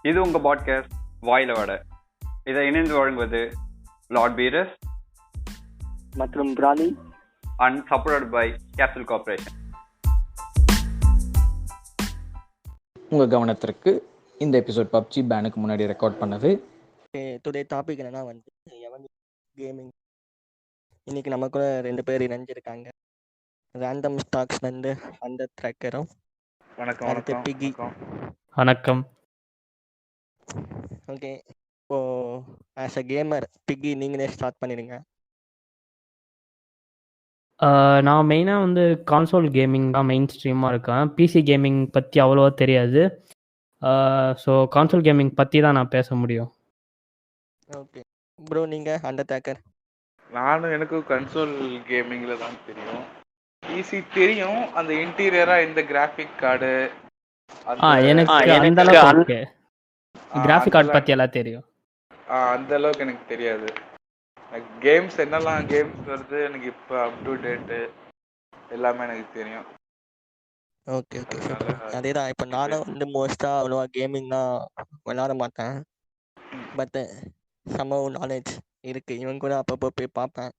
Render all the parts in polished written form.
இது உங்கள் பாட்காஸ்ட் வாயில வட. இதை இணைந்து வழங்குவது லார்ட் பீரஸ் மற்றும் பிராணி and supported by capital corporation. உங்கள் கவனத்திற்கு இந்த எபிசோட் பப்ஜி பேனுக்கு முன்னாடி ரெக்கார்ட் பண்ணது. டுடே டாபிக் என்னன்னா கேமிங். இன்னைக்கு நம்ம கூட 2 பேர் இணைஞ்சிருக்காங்க. ரேண்டம் ஸ்டாக்ஸ் வந்து அந்த ட்ராக்கரும். வணக்கம் வணக்கம் பிகி. வணக்கம். ஓகே, இப்போ ஆஸ் அ கேமர் பிகி நீங்களே ஸ்டார்ட் பண்ணிடுங்க. நான் மெயினாக வந்து கான்சோல் கேமிங் தான் மெயின் ஸ்ட்ரீமாக இருக்கேன். பிசி கேமிங் பற்றி அவ்வளோவா தெரியாது. ஸோ கான்சோல் கேமிங் பற்றி தான் நான் பேச முடியும். ஓகே ப்ரோ, நீங்கள் அண்டர் ட்ராக்கர். நானும் எனக்கு கன்சோல் கேமிங்கில் தான் தெரியும். பிசி தெரியும், அந்த இன்டீரியரா இந்த கிராஃபிக் கார்டு எனக்கு அந்த அளவுக்கு ஓகே. கிராஃபிக் கார்டு பற்றி எல்லாம் தெரியும். அந்த அளவுக்கு எனக்கு தெரியாது. கேம்ஸ் என்னெல்லாம் கேம்ஸ் வருது எனக்கு இப்போ அப் டு டேட்டு எல்லாமே எனக்கு தெரியும். ஓகே ஓகே, அதே தான். இப்போ நானும் வந்து மோஸ்ட்டாக அவ்வளோவா கேமிங்லாம் விளாட மாட்டேன். பட் சம்பவம் நாலேஜ் இருக்குது. இவங்க கூட அப்பப்போ போய் பார்ப்பேன்.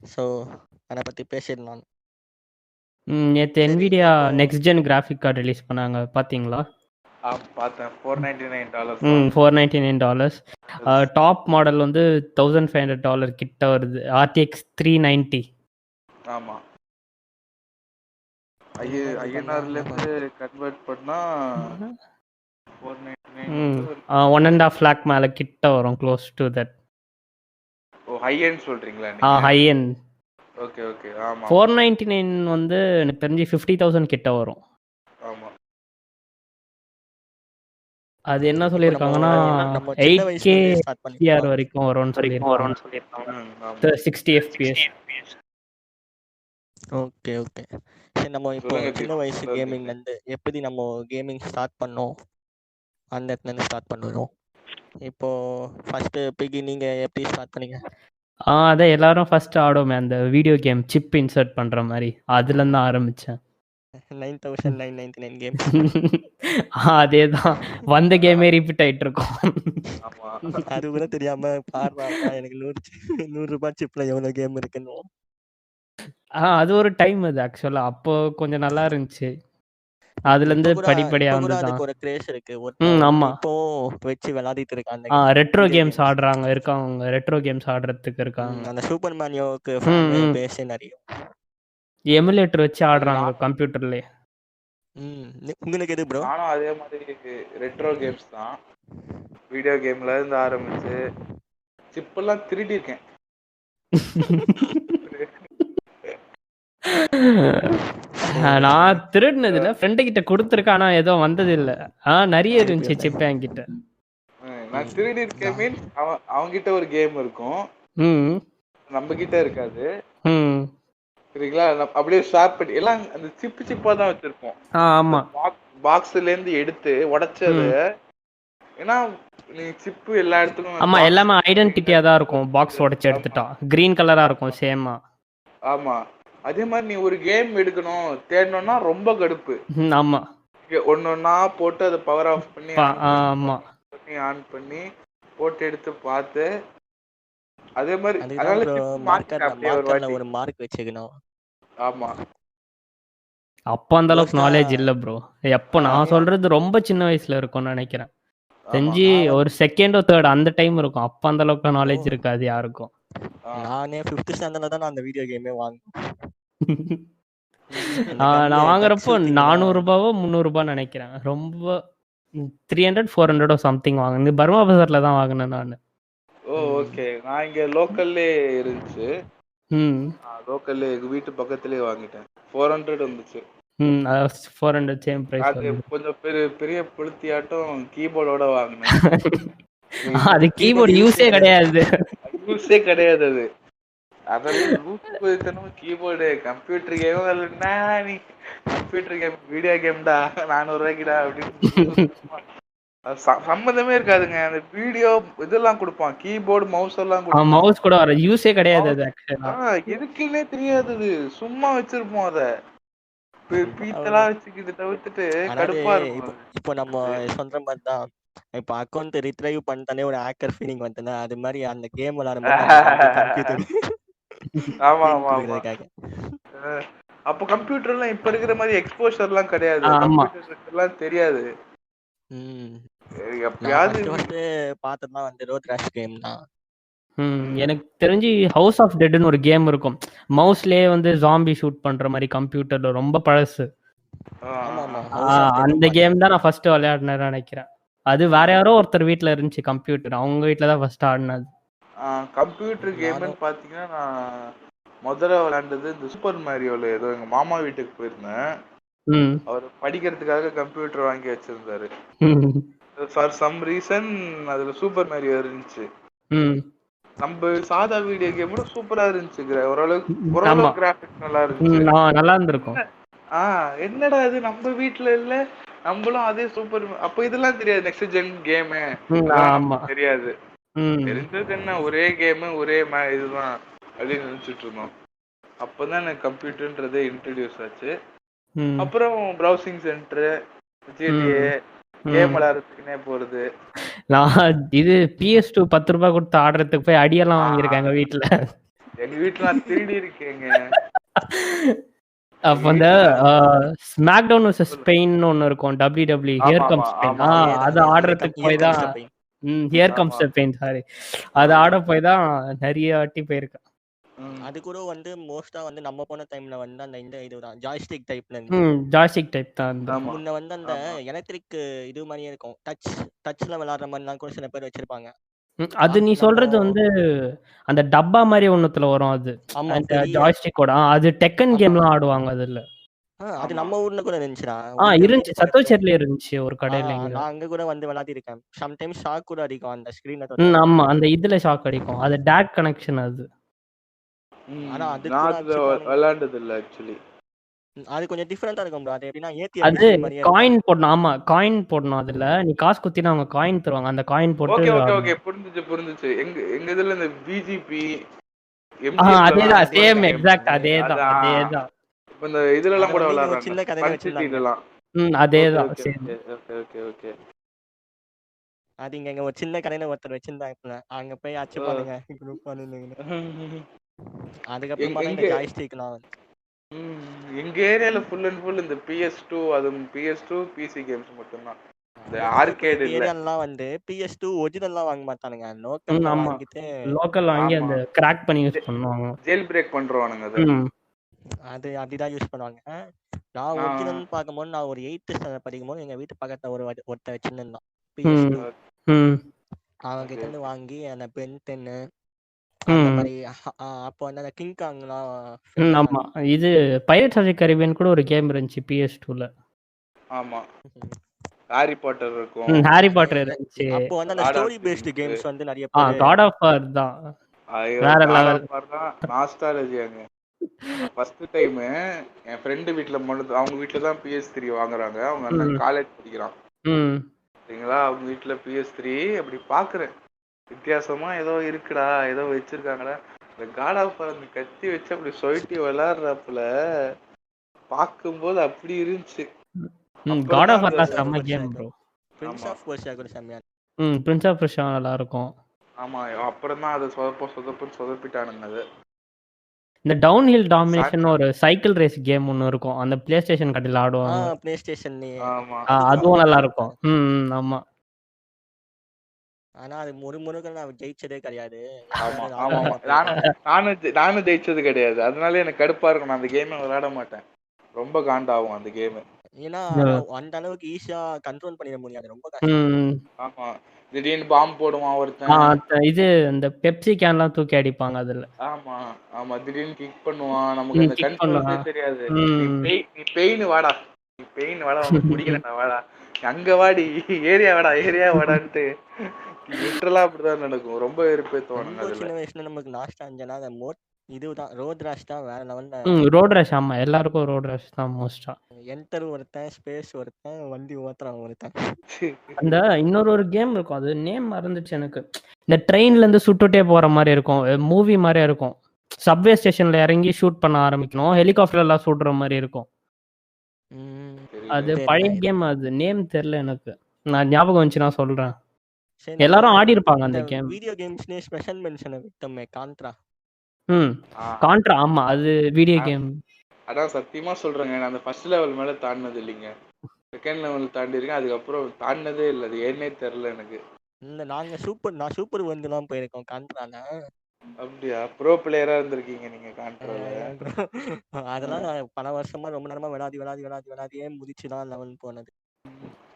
ஸோ அதை பற்றி பேசிடலாம். நேற்று NVIDIA next gen graphic card release பண்ணாங்க, பார்த்தீங்களா? பார்த்தேன். $499. $499. டாப் மாடல் வந்து $1500 கிட்ட வருது. RTX 390. ஆமாம், INRலேருந்து கன்வெர்ட் பண்ணால் 1.5 lakh மேலே கிட்ட வரும், க்ளோஸ் டு தட். ஓ, ஹை எண்ட் சொல்கிறீங்களா? High end. Okay okay. ஆமாம், 499 வந்து எனக்கு தெரிஞ்சு 50,000 கிட்ட வரும். ஆமாம். அது என்ன சொல்லியிருக்காங்கன்னா 8K HDR வரைக்கும் வரும்னு சொல்லியிருக்காங்க. 60 FPS. Okay okay. சரி, நம்ம இப்போ சின்ன வயசு கேமிங் வந்து எப்படி நம்ம கேமிங் ஸ்டார்ட் பண்ணோம், அந்த இடத்துல ஸ்டார்ட் பண்ணுவோம். இப்போ ஃபர்ஸ்ட் பிகி நீங்க எப்படி ஸ்டார்ட் பண்ணீங்க? அதான் எல்லாரும் ஃபர்ஸ்ட் ஆடுவோமே அந்த வீடியோ கேம் சிப் இன்சர்ட் பண்ற மாதிரி, அதுல இருந்து ஆரம்பிச்சேன். 9999 கேம். அதேதான், வந்த கேமே ரிப்பீட் ஆயிட்டு இருக்கும். அது கூட தெரியாம பாருடா எனக்கு 100 ரூபாய் சிப்ல எவ்வளவு கேம் இருக்குன்னு. அது ஒரு டைம். அது ஆக்சுவலா அப்போ கொஞ்சம் நல்லா இருந்துச்சு. அதுல இருந்து படிப்படியா வந்து அதுக்கு ஒரு கிரேஸ் இருக்கு. ஆமா, இப்போ வெச்சு விளையாடிட்டு இருக்காங்க. ரெட்ரோ கேம்ஸ் ஆடுறாங்க இருக்காங்க, ரெட்ரோ கேம்ஸ் ஆடுறதுக்கு இருக்காங்க. அந்த சூப்பர் மேரியோக்கு ஃபேன் பேஸ் நிறைய. எமுலேட்டர் வச்சு ஆடுறாங்க கம்ப்யூட்டர்லயே. உங்களுக்கு எது ப்ரோ? நானும் அதே மாதிரி ரெட்ரோ கேம்ஸ் தான். வீடியோ கேம்ல இருந்து ஆரம்பிச்சு சிப்பெல்லாம் திருடி இருக்கேன். நான் திருடினதுல ஃப்ரெண்டு கிட்ட கொடுத்துருக்கேன், ஆனா எதுவும் வந்தது இல்ல. நிறைய இருந்துச்சு சிப் என்கிட்ட. நான் திருடி இருக்கேன் மீன்ஸ் அவங்கிட்ட ஒரு கேம் இருக்கும், நம்ம கிட்ட இருக்காது. சரிங்களா? அப்படியே ஸ்வாப் பண்ணி எல்லாம் அந்த சிப்பா தான் வச்சிருப்போம். ஆமா, பாக்ஸ்ல இருந்து எடுத்து உடைச்சது. ஏன்னா நீ சிப்பு எல்லா இடத்துக்கும் ஆமா எல்லாமே ஐடென்டிட்டியா தான் இருக்கும். பாக்ஸ் உடைச்சு எடுத்துட்டா கிரீன் கலரா இருக்கும் சேமா. ஆமா, அதே மாதிரி நீ ஒரு கேம் எடுக்கணும் தேடணும்னா ரொம்ப கடுப்பு. ஆமா, ஒன்னொன்னா போட்டு அதை பவர் ஆஃப் பண்ணி ஆமா ஆன் பண்ணி போட்டு எடுத்து பார்த்து அதே மாதிரி ஒரு மார்க் வச்சுக்கணும். ஆமா, அப்ப அந்த அளவுக்கு நாலேஜ் இல்ல ப்ரோ. எப்போ நான் சொல்றது ரொம்ப சின்ன வயசுல இருக்கும்னு நினைக்கிறேன். செஞ்சு ஒரு செகண்டோ தேர்ட் அந்த டைம் இருக்கும். அப்ப அந்த அளவுக்கு நாலேஜ் இருக்காது யாருக்கும். நானே 5th ஸ்டாண்டர்ட்ல தான் அந்த வீடியோ கேமே வாங்குனேன். நான் வாங்குறப்போ 400 ரூபாவோ 300 ரூபாய் நினைக்கிறேன். ரொம்ப 300-400 சம்திங் வாங்கினது. பர்மா பஜார்ல தான் வாங்கினேன் நான். ஓகே, நான் இங்க லோக்கல்லே இருந்துச்சு. லோக்கல்லே எங்க வீட்டு பக்கத்துலயே வாங்கிட்டேன். 400 வந்துச்சு. 400 சேம் பிரைஸ். அது கொஞ்சம் பெரிய புளுத்தியாட்டம் கீபோர்டோட வாங்கினேன். அது கீபோர்டு யூஸே கிடையாது. அது அதெல்லாம் கீபோர்டு கம்ப்யூட்டர் கேம். நீ கம்ப்யூட்டர் கேம் வீடியோ கேம்டா 400 ரூபாய்க்குடா அப்படின்னு சம்மந்தமே இருக்காதுங்க. அந்த வீடியோ இதெல்லாம் கொடுப்பான், கீபோர்டு மவுஸ் எல்லாம் கொடுப்பான். மவுஸ் கூட வர யூஸே கிடையாது அது ஆக்சுவலா. எதுக்குன்னே தெரியாது, அது சும்மா வச்சிருப்போம். அத பீத்தலா வச்சுக்கிட்டு தவிர்த்துட்டு கடுப்பா இருக்கும். இப்போ நம்ம சொல்ற மாதிரி தான் இப்போ அக்கௌண்ட் ரிட்ரைவ் பண்ணிட்டாலே ஒரு ஹேக்கர் ஃபீலிங் வந்துன்னா அது மாதிரி அந்த கேம் விளையாடும்போது கம்ப்யூட்டர் ஆமா ஆமா ஆமா. அப்போ கம்ப்யூட்டர்லாம் இப்ப இருக்கிற மாதிரி எக்ஸ்போஷர்லாம் கிடையாது. ஆமா. கம்ப்யூட்டர்லாம் தெரியாது. நான் எப்பயாவது ஃபர்ஸ்ட் பார்த்ததுதான் வந்து ரோட் ரஷ் கேம் தான். எனக்கு தெரிஞ்சு ஹவுஸ் ஆஃப் டெட்னு ஒரு கேம் இருக்கும். மவுஸ்லயே வந்து ஜாம்பி ஷூட் பண்ற மாதிரி கம்ப்யூட்டர்ல ரொம்ப பழசு. ஆமா ஆமா House of Dead அந்த கேம் தான் நான் ஃபர்ஸ்ட் விளையாடினேன்னு நினைக்கிறேன். அது வேற யாரோ ஒருத்தர் வீட்ல இருந்துச்சு கம்ப்யூட்டர். அவங்க வீட்ல தான் ஃபர்ஸ்ட் ஆடினது. கம்ப்யூட்டர் கேம்னு பாத்தீங்கன்னா நான் முதல்ல விளையாண்டது இந்த சூப்பர் மேரியோல ஏதோ எங்க மாமா வீட்டுக்கு போயிருந்தேன். அவர் படிக்கிறதுக்காக கம்ப்யூட்டர் வாங்கி வச்சிருந்தாரு. ஃபார் சம் ரீசன் அதுல சூப்பர் மேரியோ இருந்துச்சு. நம்ம சாதா வீடியோ கேம் கூட சூப்பரா இருந்துச்சு. ஓரளவுக்கு கிராபிக்ஸ் நல்லா இருந்துச்சு. நல்லா இருந்திருக்கும். என்னடா இது நம்ம வீட்ல இல்ல, நம்மளும் அதே சூப்பர். அப்ப இதெல்லாம் தெரியாது, நெக்ஸ்ட் ஜென் கேம் தெரியாது. தெரிஞ்சது என்ன, ஒரே கேம் ஒரே இதுதான் அப்படின்னு நினைச்சிட்டு இருந்தோம். அப்பதான் எனக்கு கம்ப்யூட்டர்ன்றதே இன்ட்ரடியூஸ் ஆச்சு. அப்புறம் ப்ரௌசிங் சென்டர், ஜிடிஏ கேம் விளையாடுறதுக்குனே போறது. நான் இது PS2 10 ரூபாய் கொடுத்து ஆடுறதுக்கு போய் அடியெல்லாம் வாங்கியிருக்கேன் எங்க வீட்டுல. எங்க வீட்டுல நான் திருடி இருக்கேங்க. அப்ப அந்த ஸ்மாக்டவுன் வர்சஸ் ஸ்பெயின் ஒன்னு இருக்கும், WWE ஹியர் கம்ஸ் ஸ்பெயின். அது ஆடுறதுக்கு போய் தான் ஹியர் கம்ஸ் ஸ்பெயின் சாரி அது ஆட போய் தான் நிறைய வாட்டி போயிருக்கேன். அது கூட வந்து மோஸ்டா வந்து நம்ம போன டைம்ல வந்து அந்த இந்த இதுதான் ஜாய்ஸ்டிக் டைப்ல ஜாய்ஸ்டிக் டைப் தான். முன்ன வந்து அந்த எலக்ட்ரிக் இது மாதிரியே இருக்கும், டச்ல விளையாடுற மாதிரி கூட சில பேர் வச்சிருப்பாங்க. அது நீ சொல்றது வந்து அந்த டப்பா மாதிரி ஒண்ணுத்துல வரும், அது அந்த ஜாய்ஸ்டிக்கோட. அது டெக்கன் கேம்லாம் ஆடுவாங்க அதுல. அது நம்ம ஊர்ல கூட இருந்துச்சுடா. இருந்துச்சு, சத்தோச்சேரில இருந்துச்சு ஒரு கடையில. நான் அங்க கூட வந்து விளையாடி இருக்கேன். சம்டைம்ஸ் ஷாக் கூட அடிக்கும் அந்த ஸ்கிரீன்ல. ஆமா, அந்த இதுல ஷாக் அடிக்கும். அது டாக் கனெக்ஷன் அது. ஆனா அது விளையாண்டது இல்ல ஆக்சுவலி. அது கொஞ்சம் டிஃபரெண்டா இருக்கும் bro. அது எப்படினா அது காயின் போடணும். ஆமா, காயின் போடணும். அதுல நீ காசு குத்தினா அவங்க காயின் தருவாங்க. அந்த காயின் போட்டு ஓகே புரிஞ்சுச்சு. எங்க இதுல இந்த பிஜிபி அதேதான், சேம் எக்ஸாக்ட் அதேதான். இப்ப இந்த இதுல எல்லாம் கூட விளையாடுறாங்க, சின்ன கதைங்க வச்சிருக்காங்க. அதேதான். ஓகே. அது இங்க ஒரு சின்ன கடையில ஒருத்தர் வச்சிருந்தாங்க, அங்க போய் அச்சு பாருங்க குரூப் பண்ணுங்க. அதுக்கப்புறம் பாருங்க ஜாய்ஸ்டிக்லாம் எங்க ஏரியால ஃபுல் அண்ட் ஃபுல் இந்த PS2 அதுவும் PS2 PC கேம்ஸ் மட்டும் தான். இந்த ஆர்கேட் இல்ல. ஏரியாலாம் வந்து PS2 ஒரிஜினல்லாம் வாங்க மாட்டானுங்க, லோக்கல் வாங்கி அந்த கிராக் பண்ணி யூஸ் பண்ணுவாங்க. ஜெயில் பிரேக் பண்றவானுங்க அது அப்படிதான் யூஸ் பண்ணுவாங்க. நான் ஒரிஜினல் பார்க்கும்போது நான் ஒரு 8th ஸ்டாண்டர்ட் படிக்கும்போது எங்க வீட்டு பக்கத்துல ஒருத்தர் வச்சிருந்தான் PS2. அவங்க கிட்ட இருந்து வாங்கி அந்த பென் 10 அப்போ வந்து அந்த கிங் காங்லாம். ஆமா, இது பைரேட்ஸ் ஆஃப் தி கரீபியன் கூட ஒரு கேம் இருந்துச்சு PS2ல. ஆமா, ஹாரி பாட்டர் இருக்கும். ஹாரி பாட்டர் இருந்துச்சு. அப்போ வந்து அந்த ஸ்டோரி பேஸ்ட் கேம்ஸ் வந்து நிறைய பேர். காட் ஆஃப் வார் தான் வேற லெவல். நாஸ்டாலஜியாங்க. ஃபர்ஸ்ட் டைம் என் ஃப்ரெண்டு வீட்ல மட்டும், அவங்க வீட்ல தான் PS3 வாங்குறாங்க. அவங்க அண்ணன் காலேஜ் படிக்கிறான். சரிங்களா, அவங்க வீட்ல PS3 அப்படி பாக்குறேன், வித்தியாசமா ஏதோ இருக்குடா, ஏதோ வச்சிருக்காங்கடா. இந்த காட் ஆஃப் வார் அந்த கத்தி வச்சு அப்படி சொயிட்டி விளையாடுறப்பல பாக்கும்போது அப்படி இருந்துச்சு. காட் ஆஃப் வார் செம்ம game bro. Prince of Persia கூட செம்மயா. பிரின்ஸ் ஆஃப் பெர்சியா நல்லா இருக்கும். ஆமா, அப்புறம் தான் அது சொதப்பிட்டானுங்க. அது இந்த டவுன் ஹில் டாமினேஷன் ஒரு சைக்கிள் ரேஸ் கேம் ஒன்னு இருக்கும், அந்த பிளே ஸ்டேஷன் கடையில ஆடுவாங்க. பிளே ஸ்டேஷன்லயே. அதுவும் நல்லா இருக்கும். ஆமா. ஆனா அது முறுமுறுக்கு நான் ஜெயிச்சதே கிடையாது. நானும் ஜெயிச்சது கிடையாது. அதனால எனக்கு கடுப்பா இருக்கும், நான் அந்த கேமை விளையாட மாட்டேன். ரொம்ப காண்டாகும் அந்த கேம். ஏன்னா அந்த அளவுக்கு ஈஸியா கண்ட்ரோல் பண்ணிட முடியாது, ரொம்ப கஷ்டம். ஆமா, திடீர்னு பாம்பு போடுவான் ஒருத்தன். இது அந்த பெப்சி கேன்லாம் தூக்கி அடிப்பாங்க அதுல. ஆமா, திடீர்னு கிக் பண்ணுவான். நமக்கு அந்த கண்ட்ரோலே தெரியாது. நீ பெயின் வாடா, உனக்கு பிடிக்கலடா வாடா, அங்க வாடி, ஏரியா வாடான்ட்டு லிட்டரலா அப்படிதான் நடக்கும். ரொம்ப வெறுப்பேத்துவானுங்க அதுல. சின்ன வயசுல நமக்கு லாஸ்ட் அஞ்சனா அந்த இதுதான் ரோட் ராஷ் தான் வேற லெவல்ல. ரோட் ராஷ். ஆமா, எல்லாருக்கும் ரோட் ராஷ் தான் மோஸ்டா. என்டர் ஒருத்தன், ஸ்பேஸ் ஒருத்தன், வண்டி ஓட்டுறான் ஒருத்தன். அந்த இன்னொரு கேம் இருக்கும், அது நேம் மறந்துச்சு எனக்கு. இந்த ட்ரெயின்ல இருந்து சுட்டுட்டே போற மாதிரி இருக்கும், மூவி மாதிரியா இருக்கும். சப்வே ஸ்டேஷன்ல இறங்கி ஷூட் பண்ண ஆரம்பிக்கணும், ஹெலிகாப்டர் எல்லாம் சுடுற மாதிரி இருக்கும். அது பழைய கேம், அது நேம் தெரியல எனக்கு. நான் ஞாபகம் வந்துச்சு நான் சொல்றேன். சரி நம்ம எல்லாரும் ஆடி இருப்பாங்க இந்த அந்த கேம். வீடியோ கேம்ஸ்லயே ஸ்பெஷல் மென்ஷனை விட்டோமே கான்ட்ரா. ம் ஆ, கான்ட்ரா, ஆமா அது வீடியோ ஆ, கேம். அதான் சத்தியமா சொல்றேங்க, நான் அந்த ஃபர்ஸ்ட் லெவல் மேல தாண்டினது இல்லைங்க. செகண்ட் லெவல் தாண்டி இருக்கேன், அதுக்கப்புறம் தாண்டினதே இல்லை. அது ஏன்னே தெரியல எனக்கு. இந்த நான் சூப்பர் வந்துலாம் போயிருக்கோம் கான்ட்ரால. அப்படியா? ப்ரோ பிளேயரா இருந்திருக்கீங்க நீங்க கான்ட்ரோல. அதெல்லாம் பல வருஷமா ரொம்ப நேரமா விளையாடியே முதிச்சுதான் லெவல் போனது.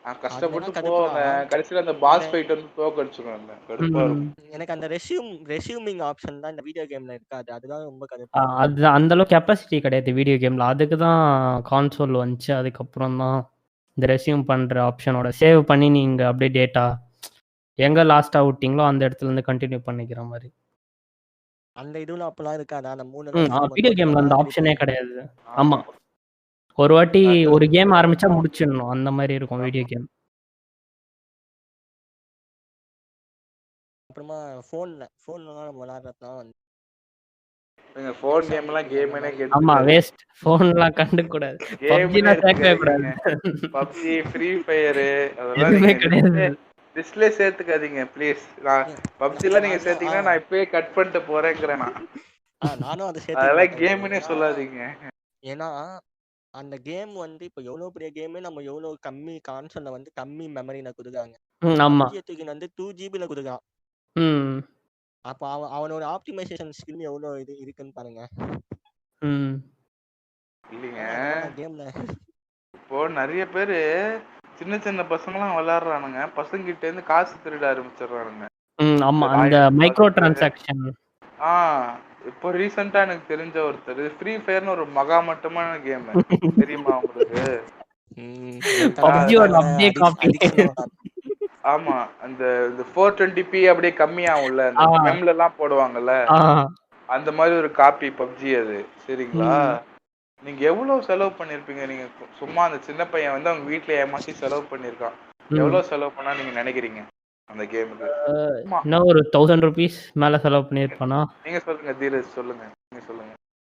நான் அதுல கஷ்டப்பட்டு என்ன கடுப்புனா போவேன், கடைசியில அந்த இந்த பாஸ் ஃபைட் வந்து தோக்கடிச்சிருவேன். கடுப்பா ம். இருக்கும். எனக்கு அந்த ரெசியூமிங் ஆப்ஷன் தான் இந்த வீடியோ கேம்ல இருக்காது. அதுதான் ரொம்ப ஆ, கடுப்பா இருக்கும். அது அந்த அளவுக்கு கெப்பாசிட்டி கிடையாது வீடியோ கேம்ல. அதுக்கு தான் கான்சோல் வந்துச்சு. அதுக்கப்புறம் தான் இந்த ரெஸ்யூம் பண்ற ஆப்ஷனோட சேவ் பண்ணி நீங்க அப்படியே டேட்டா எங்க லாஸ்டா விட்டீங்களோ அந்த இடத்துல இருந்து கண்டினியூ பண்ணிக்கிற மாதிரி. அந்த இதுல அப்பெல்லாம் இருக்காதா? அந்த 3 ம் லட்சம் நம்ம வீடியோ கேம்ல அந்த தோத்துட்டோம்னா ஆப்ஷனே திருப்பி கிடையாது. ஆமா. ஆமா, ஒரு வாட்டி கரெக்டா ஒரு கேம் சொன்னீங்க. ஆரம்பிச்சா முடிச்சிடணும் அந்த மாதிரி இருக்கும் ஆமா. Video game. அப்புறமா ஃபோன்லலாம் நம்ம விளையாடுறதுலாம் வந்து நீங்க ஃபோன் கேம் எல்லாம் அந்த கேம்னே மாதிரி ஆமா, எடுத்துக்காதீங்க. வேஸ்ட். போன்லாம் கண்டுக்க கூடாது. கேம்னே பப்ஜிலாம் சேர்க்கவே எடுத்துக்காதீங்க. கூடாது. பப்ஜி, ஃப்ரீ ஃபயரு அதெல்லாம் எதுவுமே நீங்க கிடையாது. லிஸ்ட்லயே சேர்த்துக்காதீங்க ப்ளீஸ். நான் பப்ஜிலாம் நீங்க சேர்த்தீங்கன்னா நான் இப்பயே கட் பண்ணிட்டு போறேங்கிறேன் நான். நானும் அதை சேர்த்துக்க அதெல்லாம் மாட்டேன் bro. கேம்னே ஏன்னா சொல்லாதீங்க. ஏன்னா அந்த கேம் வந்து இப்போ எவ்வளோ பெரிய கேமே நம்ம எவ்வளோ கம்மி கான்சோல்ல வந்து கம்மி மெமரியில கொடுக்குறாங்க. ஆமா. பப்ஜியை தூக்கி வந்து 2 GB கொடுக்குறான். ம் அப்போ அவனோட ஆப்டிமைசேஷன் ஸ்கில் எவ்வளோ இது இருக்குன்னு பாருங்க. ம் இல்லைங்க, ஆனா அதெல்லாம் நான் கேம்ல இப்போ நிறைய பேரு சின்ன சின்ன பசங்களாம் விளையாடுறானுங்க, பசங்கிட்ட இருந்து காசு திருட ஆரம்பிச்சிடுறானுங்க. ம் ஆமா, இந்த அந்த ராயல் மைக்ரோ பாஸ். டிரான்சாக்ஷன். ஆ, இப்போ ரீசெண்டா எனக்கு தெரிஞ்ச ஒருத்தர் ஃப்ரீ ஃபயர்னு ஒரு மகா மட்டமான கேம் தெரியுமா உங்களுக்கு? பப்ஜியோட அப்படியே காப்பி. ஆமா, அந்த 420p அப்படியே கம்மியாகும்ல, அந்த ஆ. மெம்ல எல்லாம் போடுவாங்கல்ல, ஆ. அந்த மாதிரி ஒரு காப்பி பப்ஜி அது. சரிங்களா? ம். நீங்க எவ்வளவு செலவு பண்ணிருப்பீங்க? நீங்க சும்மா அந்த சின்ன பையன் வந்து அவங்க வீட்ல ஏமாத்தி செலவு பண்ணிருக்கான். ம். எவ்வளவு செலவு பண்ணா நீங்க நினைக்கிறீங்க அந்த கேமுக்கு? ஆமா, இன்னும் ஒரு 1000 rupees மேல செலவு பண்ணியிருப்பானா? நீங்க சொல்லுங்க தீரஜ், சொல்லுங்க, நீங்க சொல்லுங்க.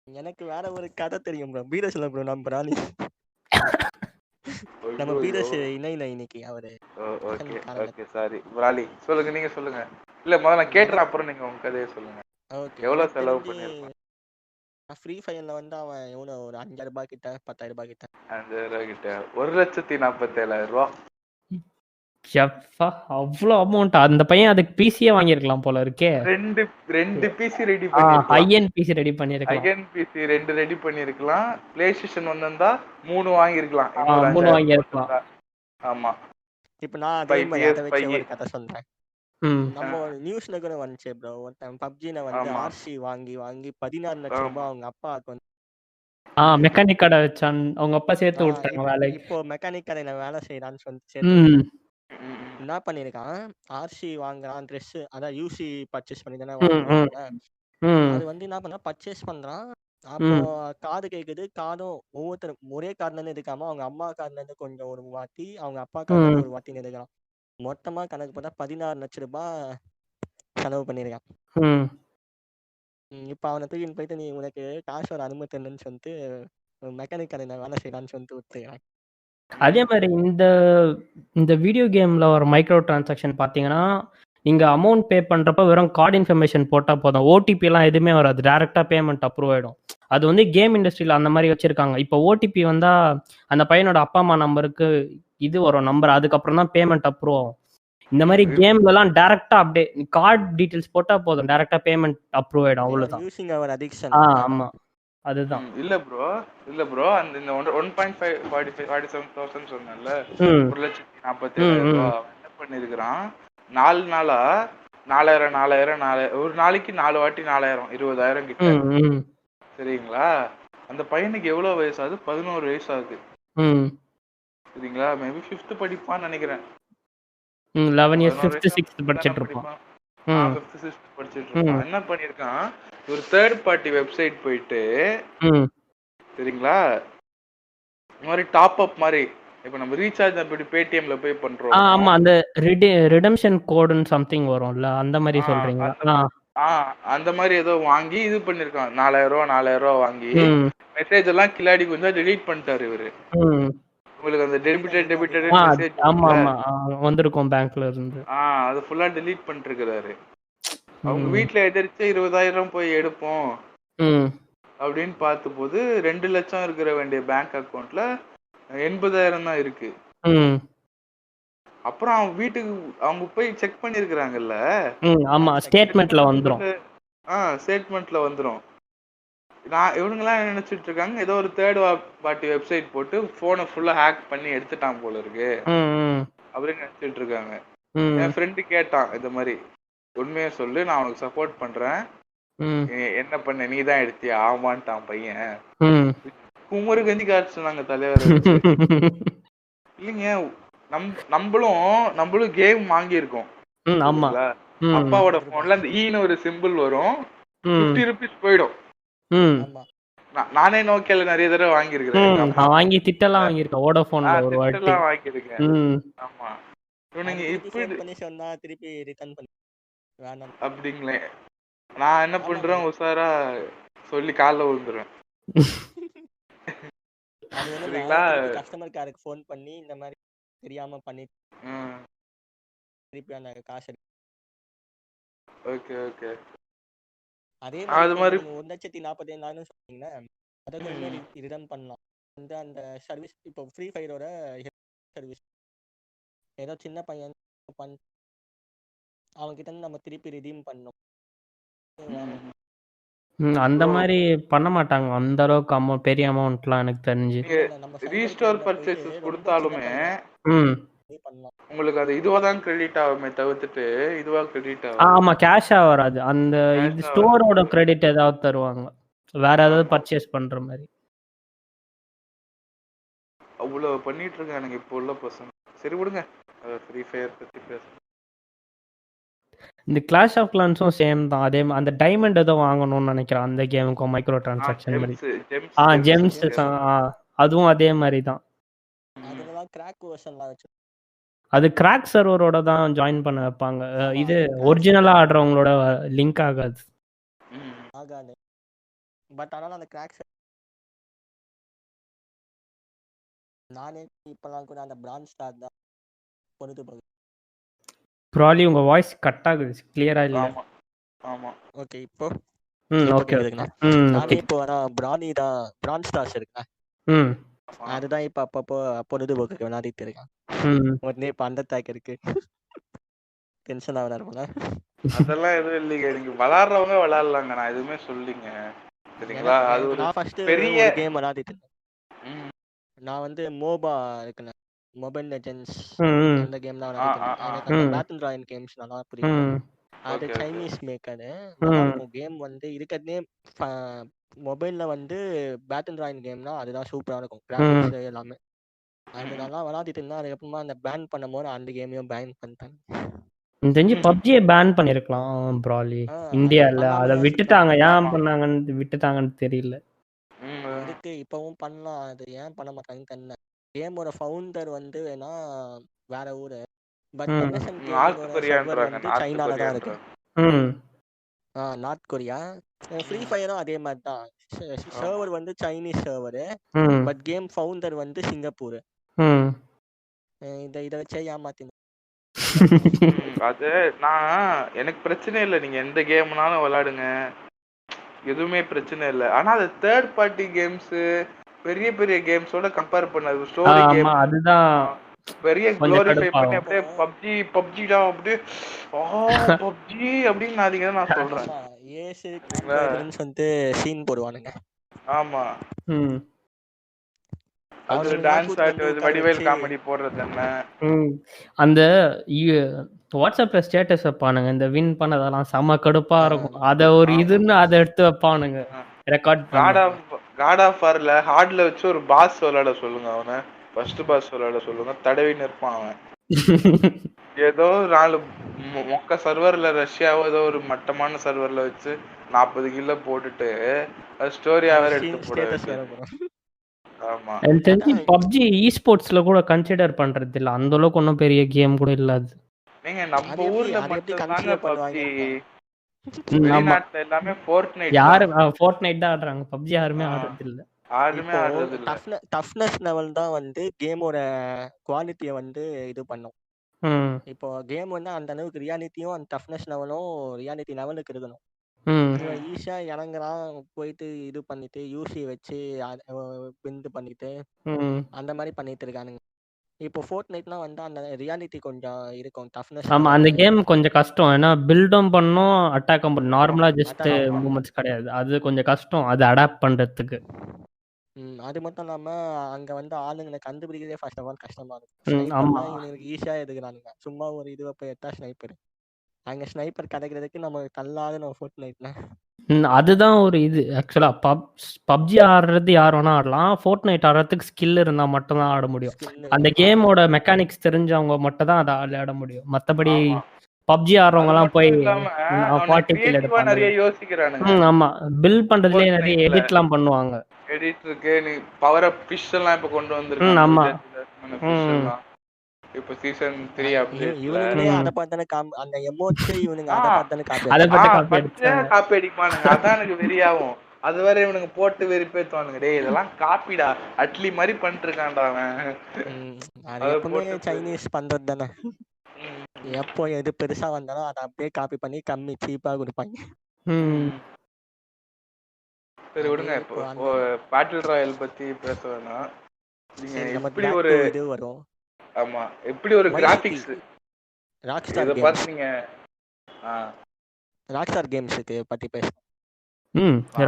எனக்கு வேற ஒரு கதை தெரியும் ப்ரோ. பீரஸ்ல ப்ரோ நம்ம ராணி நம்ம பீரஸ் இணையில இன்னைக்கு அவரு. ஓகே ஓகே, சாரி பிராலி, சொல்லுங்க, நீங்க சொல்லுங்க. இல்ல முதல்ல நான் கேட்டுறேன், அப்புறம் நீங்க உங்க கதையை சொல்லுங்க. ஓகே, எவ்வளவு எனக்கு செலவு தெரிஞ்சு பண்ணிருப்பான்? ஃப்ரீ ஃபயர்ல வந்து அவன் எவ்வளோ ஒரு 5,000 ரூபாய் கிட்ட 10,000 ரூபாய் கிட்ட. 5,000 கிட்ட 1,47,000 ரூபா. எப்பா அவ்வளோ அமௌண்ட்! அந்த பையன் அதுக்கு பிசியே வாங்கியிருக்கலாம் போல இருக்கே. ரெண்டு பிசி ரெடி ஹை பண்ணிருக்கலாம். எண்ட் பிசி ரெடி பண்ணியிருக்கலாம். ஐஎன் பிசி 2 ரெடி பண்ணிருக்கலாம். பிளே ஸ்டேஷன் வந்திருந்தா 3 வாங்கிருக்கலாம். 3 வாங்கியிருக்கலாம். ஆமா. இப்போ நான் அதே மாதிரி அதை வச்சு PS5. ஒரு கதை சொல்றேன். ம் நம்ம நியூஸ்ல கூட வந்துச்சு ப்ரோ. ஒருத்தன் பப்ஜில வந்து ஆமா. ஆர்சி வாங்கி 16 லட்சம் ரூபாய் அவங்க அப்பா அக்கௌண்ட். மெக்கானிக் கடை வச்சான் அவங்க அப்பா சேர்த்து விட்டாங்க வேலைக்கு. இப்போ மெக்கானிக் கடையில வேலை செய்யறான்னு சொல்லி சேர்த்து ம் விட்டான். என்ன பண்ணிருக்கான், ஆர்சி வாங்குறான், ட்ரெஸ் அதான் யூசி பர்ச்சேஸ் பண்ணி தானே வாங்குவாங்க. அது வந்து என்ன பண்ணா பர்ச்சேஸ் பண்றான். அப்போ காது கேக்குது. காதும் ஒவ்வொருத்தரும் ஒரே கார்டுல இருந்து எடுக்காம அவங்க அம்மா கார்டுல இருந்து கொஞ்சம் ஒரு வாட்டி, அவங்க அப்பா கார்டுல இருந்து ஒரு வாட்டி எடுக்கலாம். மொத்தமா கணக்கு போட்டா 16 லட்சம் ரூபாய் செலவு பண்ணிருக்கான். இப்ப அவனை தூக்கின்னு போயிட்டு நீ உனக்கு காசு ஒரு அனுமதி இல்லைன்னு சொல்லிட்டு மெக்கானிக் கடையில வேலை செய்யலான்னு சொல்லிட்டு விட்டுருக்கான். அதே மாதிரி இந்த வீடியோ கேம்ல ஒரு மைக்ரோ டிரான்சாக்ஷன் பார்த்தீங்கன்னா, நீங்க அமௌண்ட் பே பண்றப்ப வெறும் கார்டு இன்ஃபர்மேஷன் போட்டா போதும். ஓடிபி எல்லாம் எதுவுமே வராது. டைரக்டா பேமெண்ட் அப்ரூவ் ஆயிடும். அது வந்து கேம் இண்டஸ்ட்ரியில அந்த மாதிரி வச்சிருக்காங்க. இப்போ ஓடிபி வந்தா அந்த பையனோட அப்பா அம்மா நம்பருக்கு இது வரும் நம்பர். அதுக்கப்புறம் தான் பேமெண்ட் அப்ரூவ் ஆகும். இந்த மாதிரி கேம்ல எல்லாம் டைரக்டா அப்படியே கார்டு டீடைல்ஸ் போட்டா போதும். டைரக்டா பேமெண்ட் அப்ரூவ் ஆயிடும். அவ்வளவுதான். யூசிங் அவர் அடிக்ஷன். ஆமா, அதுதான். இல்ல ப்ரோ அந்த 1.47,000 சொன்னேன்ல, 1,47,000 ரூபா என்ன பண்ணிருக்கான், 4 நாளா 4,000 ஒரு நாளைக்கு 4 வாட்டி 4,000 20,000 கிட்ட. சரிங்களா? அந்த பையனுக்கு எவ்வளவு வயசு ஆகுது? 11 வயசு ஆகுது. சரிங்களா? மேபி 5th படிப்பான்னு நினைக்கிறேன். 11 இயர்ஸ் 5th 6th படிச்சிட்டு இருப்பான். 5th 6th படிச்சிட்டு இருப்பான். என்ன பண்ணிருக்கான், ஒரு தேர்ட் பார்ட்டி வெப்சைட் போயிட்டு, சரிங்களா, இந்த மாதிரி டாப் அப் மாதிரி இப்போ நம்ம ரீசார்ஜ் அப்படி பேடிஎம்ல போய் பண்றோம். ஆமா, அந்த ரிடெம்ஷன் கோடுன்னு சம்திங் வரும்ல, அந்த மாதிரி சொல்றீங்களா? அந்த மாதிரி ஏதோ வாங்கி இது பண்ணிருக்கான். 4,000 ரூபா வாங்கி மெசேஜ் எல்லாம் கிளாடி கொஞ்சம் டெலீட் பண்ணிட்டாரு இவரு. உங்களுக்கு அந்த டெபிட்டட் ஆ மெசேஜ் ஆமா ஆமா வந்திருக்கும் பேங்க்ல இருந்து. அது ஃபுல்லா delete பண்ணிட்டு இருக்காரு. அவங்க வீட்டுல எதிர்த்து 20,000 போய் எடுப்போம் அப்படின்னு பார்த்தபோது 2 லட்சம் இருக்கிற வேண்டிய பேங்க் அக்கௌண்ட்ல 80,000 தான் இருக்கு. அப்புறம் அவங்க வீட்டுக்கு அவங்க போய் செக் பண்ணிருக்காங்கல்ல. ஆமா ஸ்டேட்மெண்ட்ல வந்துரும். ஸ்டேட்மெண்ட்ல வந்துரும். இவனுங்கெல்லாம் என்ன நினைச்சிட்டு இருக்காங்க, ஏதோ ஒரு தேர்ட் பார்ட்டி வெப்சைட் போட்டு போனை ஃபுல்லா ஹேக் பண்ணி எடுத்துட்டான் போல இருக்கு அப்படின்னு நினைச்சிட்டு இருக்காங்க. என் ஃப்ரெண்டு கேட்டான், இந்த மாதிரி உண்மையை சொல்லு, நான் உனக்கு சப்போர்ட் பண்றேன், என்ன பண்ண நீ தான் எடுத்தியா? ஆமான்ட்டான் பையன். குமரு கஞ்சி காய்ச்சி நாங்க தலைவர். இல்லைங்க, நம்மளும் கேம் வாங்கியிருக்கோம். அப்பாவோட போன்ல அந்த ஈன்னு ஒரு சிம்பிள் வரும், 50 rupees போயிடும். நானே நோக்கியால நிறைய தடவை வாங்கியிருக்கேன். வாங்கி திட்டலாம் வாங்கியிருக்கேன். வோடாஃபோன்ல ஒரு வாட்டி வாங்கியிருக்கேன். ஆமா, இவனுங்க இப்படி சொன்னா திருப்பி ரிட்டர்ன் பண்ணி வேணாம் அப்படிங்களே. நான் என்ன பண்றேன், உசாரா சொல்லி காலைல விழுந்துருவேன். அது வந்து கஸ்டமர் கேருக்கு ஃபோன் பண்ணி இந்த மாதிரி தெரியாம பண்ணி திருப்பி அந்த காசு. Okay okay. அதே மாதிரி 1,40,000 சொன்னீங்கன்னா அதை ரிட்டர்ன் பண்ணலாம். அந்த சர்வீஸ் இப்போ ஃப்ரீ ஃபயரோட சர்வீஸ் ஏதோ சின்ன பையன் அவங்க கிட்ட இருந்து நம்ம திருப்பி ரிடீம் பண்ணோம். அந்த மாதிரி பண்ண மாட்டாங்க அந்த அளவுக்கு பெரிய அமௌண்ட்லாம் எனக்கு தெரிஞ்சு. ரீஸ்டோர் பர்ச்சேஸ் கொடுத்தாலுமே உங்களுக்கு அது இதுவா தான் கிரெடிட் ஆகுமே தவிர்த்துட்டு இதுவா கிரெடிட் ஆகும். ஆமா, கேஷா வராது. அந்த இது ஸ்டோரோட கிரெடிட் ஏதாவது தருவாங்க வேற ஏதாவது பர்ச்சேஸ் பண்ற மாதிரி. அவ்வளவு பண்ணிட்டு இருக்கானுங்க இப்போ உள்ள பசங்க. சரி விடுங்க, ஃப்ரீ ஃபயர் பத்தி பேச. இந்த கிளாஷ் ஆஃப் கிளான்ஸும் சேம் தான். அதே அந்த டைமண்ட் ஏதோ வாங்கணும்னு நினைக்கிறேன் அந்த கேமுக்கும், மைக்ரோ டிரான்சாக்ஷன் மாதிரி. ஜெம்ஸ் அதுவும் அதே மாதிரி தான். அது கிராக் சர்வரோட தான் ஜாயின் பண்ண வைப்பாங்க. இது ஒரிஜினலா ஆடுறவங்களோட லிங்க் ஆகாது. பட் ஆனால் அந்த கிராக் நானே இப்பலாம் கூட அந்த பிரான்ச் ஸ்டார் தான் பொறுத்து போகுது. ப்ராலி உங்க வாய்ஸ் கட் ஆகுது, கிளியரா இல்ல. ஆமா ஓகே. இப்போ ஓகே நானே இப்போ பிரானி தான் பிரான்ச் ஸ்டார்ஸ் இருக்கா, அதுதான் இப்ப அப்பப்போ பொழுதுபோக்கு விளையாடிட்டு இருக்கேன். உடனே இப்ப அந்த டேக் இருக்கு, டென்ஷன் ஆகுதா போல. அதெல்லாம் எதுவும் இல்லைங்க, நீங்க விளையாடுறவங்க விளையாடலாங்க, நான் எதுவுமே சொல்லிங்க. சரிங்களா? அது ஒரு பெரிய கேம் விளையாடிட்டு இருக்கேன். நான் வந்து மோபா இருக்குண்ணே, மொபைல் லெஜெண்ட்ஸ் அந்த கேம் தான் விளையாடிட்டு. எனக்கு அந்த பேட்டில் ராயல் கேம்ஸ் நல்லா பிடிக்கும். அது சைனீஸ் மேக்கரு, நல்லா இருக்கும் கேம். வந்து இருக்கிறதே மொபைல்ல வந்து பேட்டில் ராயல் கேம்னா அதுதான் சூப்பரா இருக்கும், கிராஃபிக்ஸ் எல்லாமே. அது நல்லா விளையாடிட்டு இருந்தா அதுக்கப்புறமா அந்த பேன் பண்ணும்போது அந்த கேமையும் பேன் பண்ணிட்டாங்க. தெரிஞ்சு பப்ஜியை பேன் பண்ணிருக்கலாம் ப்ராலி இந்தியால, அதை விட்டுட்டாங்க. ஏன் பண்ணாங்கன்னு விட்டுட்டாங்கன்னு தெரியல. இதுக்கு இப்பவும் பண்ணலாம், அது ஏன் பண்ண மாட்டாங்கன்னு தெரியல. கேமோட ஃபவுண்டர் வந்து வேணா வேற ஊரு, பட் சைனால தான் இருக்கு. North Korea. ஃப்ரீ ஃபயரும் அதே மாதிரி தான், சர்வர் வந்து Chinese server, but game founder வந்து சிங்கப்பூர். இதை வச்சே ஏமாத்தி. அது எனக்கு பிரச்சனை இல்லை, நீங்க எந்த கேம்னாலும் விளையாடுங்க, எதுவுமே பிரச்சனை இல்லை. ஆனா அது தேர்ட் பார்ட்டி கேம்ஸ் பெரிய பெரிய கேம்ஸோட கம்பேர் பண்ணது ஸ்டோரி கேம் அதுதான் பெரிய குளோரிஃபை பண்ணி அப்படியே பப்ஜி தான் அப்படியே பப்ஜி அப்படின்னு நான் சொல்றேன். வந்து சீன் போடுவானுங்க. ஆமா, அது டான்ஸ் ஆடுறது, வடிவேல் காமெடி போடுறது என்ன, அந்த வாட்ஸ்அப்ல ஸ்டேட்டஸ் வைப்பானுங்க இந்த வின் பண்ணதெல்லாம் செம கடுப்பா இருக்கும். அத ஒரு இதுன்னு அதை எடுத்து வைப்பானுங்க ரெக்கார்ட். காட் ஆஃப் வார்ல ஹார்ட்ல வச்சு ஒரு பாஸ் விளையாட சொல்லுங்க, அவனை ஃபர்ஸ்ட் பாஸ் விளையாட சொல்லுங்க, தடவி நிற்பான் அவன். ஏதோ 4 மொக்க சர்வர்ல ரஷ்யாவோ ஏதோ ஒரு மட்டமான சர்வர்ல வச்சு 40 கிலோ போட்டுட்டு அது ஸ்டோரியா வேற எடுத்து போடுறாங்க. ஆமா, பப்ஜி ஈஸ்போர்ட்ஸ்ல கூட கன்சிடர் பண்றது இல்ல, அந்த அளவுக்கு ஒன்னும் பெரிய கேம் கூட இல்ல. அது நீங்க நம்ம ஊர்ல மட்டும் தாங்க பப்ஜி, வெளிநாட்டுல எல்லாமே ஃபோர்ட்நைட். யாரு ஃபோர்ட்நைட் தான் ஆடுறாங்க, பப்ஜி யாருமே ஆடுறது இல்ல. யாருமே இப்போ ஆடுறது இல்ல. டஃப்னஸ் லெவல் தான் வந்து கேமோட குவாலிட்டியை வந்து இது பண்ணும். ம் இப்போ கேம் வந்து அந்த அளவுக்கு ரியாலிட்டியும் அந்த டஃப்னஸ் லெவலும் ரியாலிட்டி லெவலுக்கு இருக்கணும். ம் இவன் ஈஸியா இறங்குறான், போயிட்டு இது பண்ணிட்டு யூசி வச்சு பிந்து பண்ணிட்டு ம் அந்த மாதிரி பண்ணிட்டு இருக்கானுங்க. இப்போ ஃபோர்ட் நைட்லாம் வந்து அந்த ரியாலிட்டி கொஞ்சம் இருக்கும், டஃப்னஸ் ஆமா அந்த கேம் கொஞ்சம் கஷ்டம். ஏன்னா பில்டும் பண்ணும் அட்டாக்கும் பண்ணும். நார்மலா ஜஸ்ட் attack மூமெண்ட்ஸ் கிடையாது. அது கொஞ்சம் கஷ்டம் அது அடாப்ட் பண்றதுக்கு. அது மட்டும் இல்லாம அங்க வந்து ஆளுங்களை கண்டுபிடிக்கிறதே ஃபர்ஸ்ட் ஆஃப் ஆல் கஷ்டமா இருக்கும். ஆமா ஸ்னைப்பர்லாம் இவனுக்கு ஈஸியா எடுக்கிறானுங்க. சும்மா ஒரு இதுவை போய் எடுத்தா ஸ்னைப்பர். அங்க ஸ்னைப்பர் கிடைக்கிறதுக்கு நம்ம கல்லாத நம்ம ஃபோர்ட் நைட்ல அதுதான் ஒரு இது ஆக்சுவலா பப்ஜி ஆடுறது யார் வேணா ஆடலாம். ஃபோர்ட் நைட் ஆடுறதுக்கு ஸ்கில் இருந்தா மட்டும் தான் ஆட முடியும். அந்த கேமோட மெக்கானிக்ஸ் தெரிஞ்சவங்க மட்டும் தான் அதை விளையாட முடியும். மத்தபடி ஆமா. பப்ஜி அது ஆடுறவங்க எல்லாம் மட்டும் போய் இல்லாம அவனுக்கு 40 கில் கிரியேட்டிவா எடுப்பாங்க. நிறைய யோசிக்கிறானுங்க. ஆமா பில் பண்றதுலயே நிறைய Fortniteல எடிட்லாம் பண்ணுவாங்க. எடிட் இருக்கு. நீ பவர் அப் ஃபிஷ் எல்லாம் இப்ப கொண்டு ஆமா வந்திருக்காங்க. ஃபிஷ் எல்லாம் இப்ப சீசன் 3 அப்டேட்ல இவனுங்களே அதை பார்த்தானே அந்த எமோட்ஸே இவனுங்க அதை பார்த்தானே காப்பி அதை பத்தி காப்பி பச்சையா அடிச்சாங்க. காப்பி அடிப்பானுங்க. அதான் எனக்கு வெறியாகும். அது வரை இவனுங்க போட்டு வெறிப்பேத்துவானுங்க. டேய் இதெல்லாம் காப்பிடா, அட்லி மாதிரி பண்ணிட்டு இருக்கான்டா அவன். அது எப்பவுமே சைனீஸ் பண்றது தானே. எப்போ எது பெருசா வந்தாலும் அதை அப்படியே காப்பி பண்ணி கம்மி சீப்பா கொடுப்பாங்க. சரி விடுங்க. இப்போ பேட்டில் ராயல் பத்தி பேச வேணாம். நீங்க நம்ம எப்படி ஒரு இது வரும். ஆமா எப்படி ஒரு கிராபிக்ஸ் ராக்ஸ்டார் இத பாத்தீங்க. ராக்ஸ்டார் கேம்ஸ்க்கு பத்தி பேச.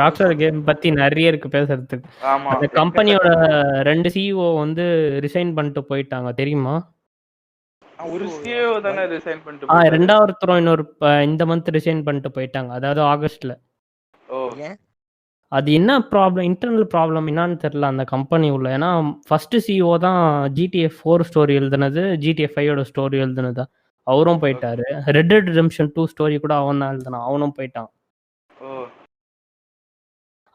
ராக்ஸ்டார் கேம் பத்தி நிறைய இருக்கு பேசுறதுக்கு. ஆமா அந்த கம்பெனியோட 2 சிஇஓ வந்து ரிசைன் பண்ணிட்டு போயிட்டாங்க தெரியுமா? ஒரு சிஇஓ தான ரிசைன் பண்ணிட்டு ரெண்டாவது இன்னொரு இந்த மந்த் ரிசைன் பண்ணிட்டு போயிட்டாங்க. அதாவது ஆகஸ்ட்ல. ஓ அது என்ன ப்ராப்ளம், இன்டர்னல் ப்ராப்ளம் என்னன்னு தெரியல அந்த கம்பெனி உள்ள. ஏன்னா ஃபர்ஸ்ட் சிஇஓ தான் GTA 4 ஸ்டோரி எழுதுனது, GTA 5 ஸ்டோரி எழுதுனது. அவரும் போயிட்டாரு. ரெட் டெட் ரிடெம்ப்ஷன் 2 ஸ்டோரி கூட அவன் தான் எழுதுனான். அவனும் போயிட்டான்.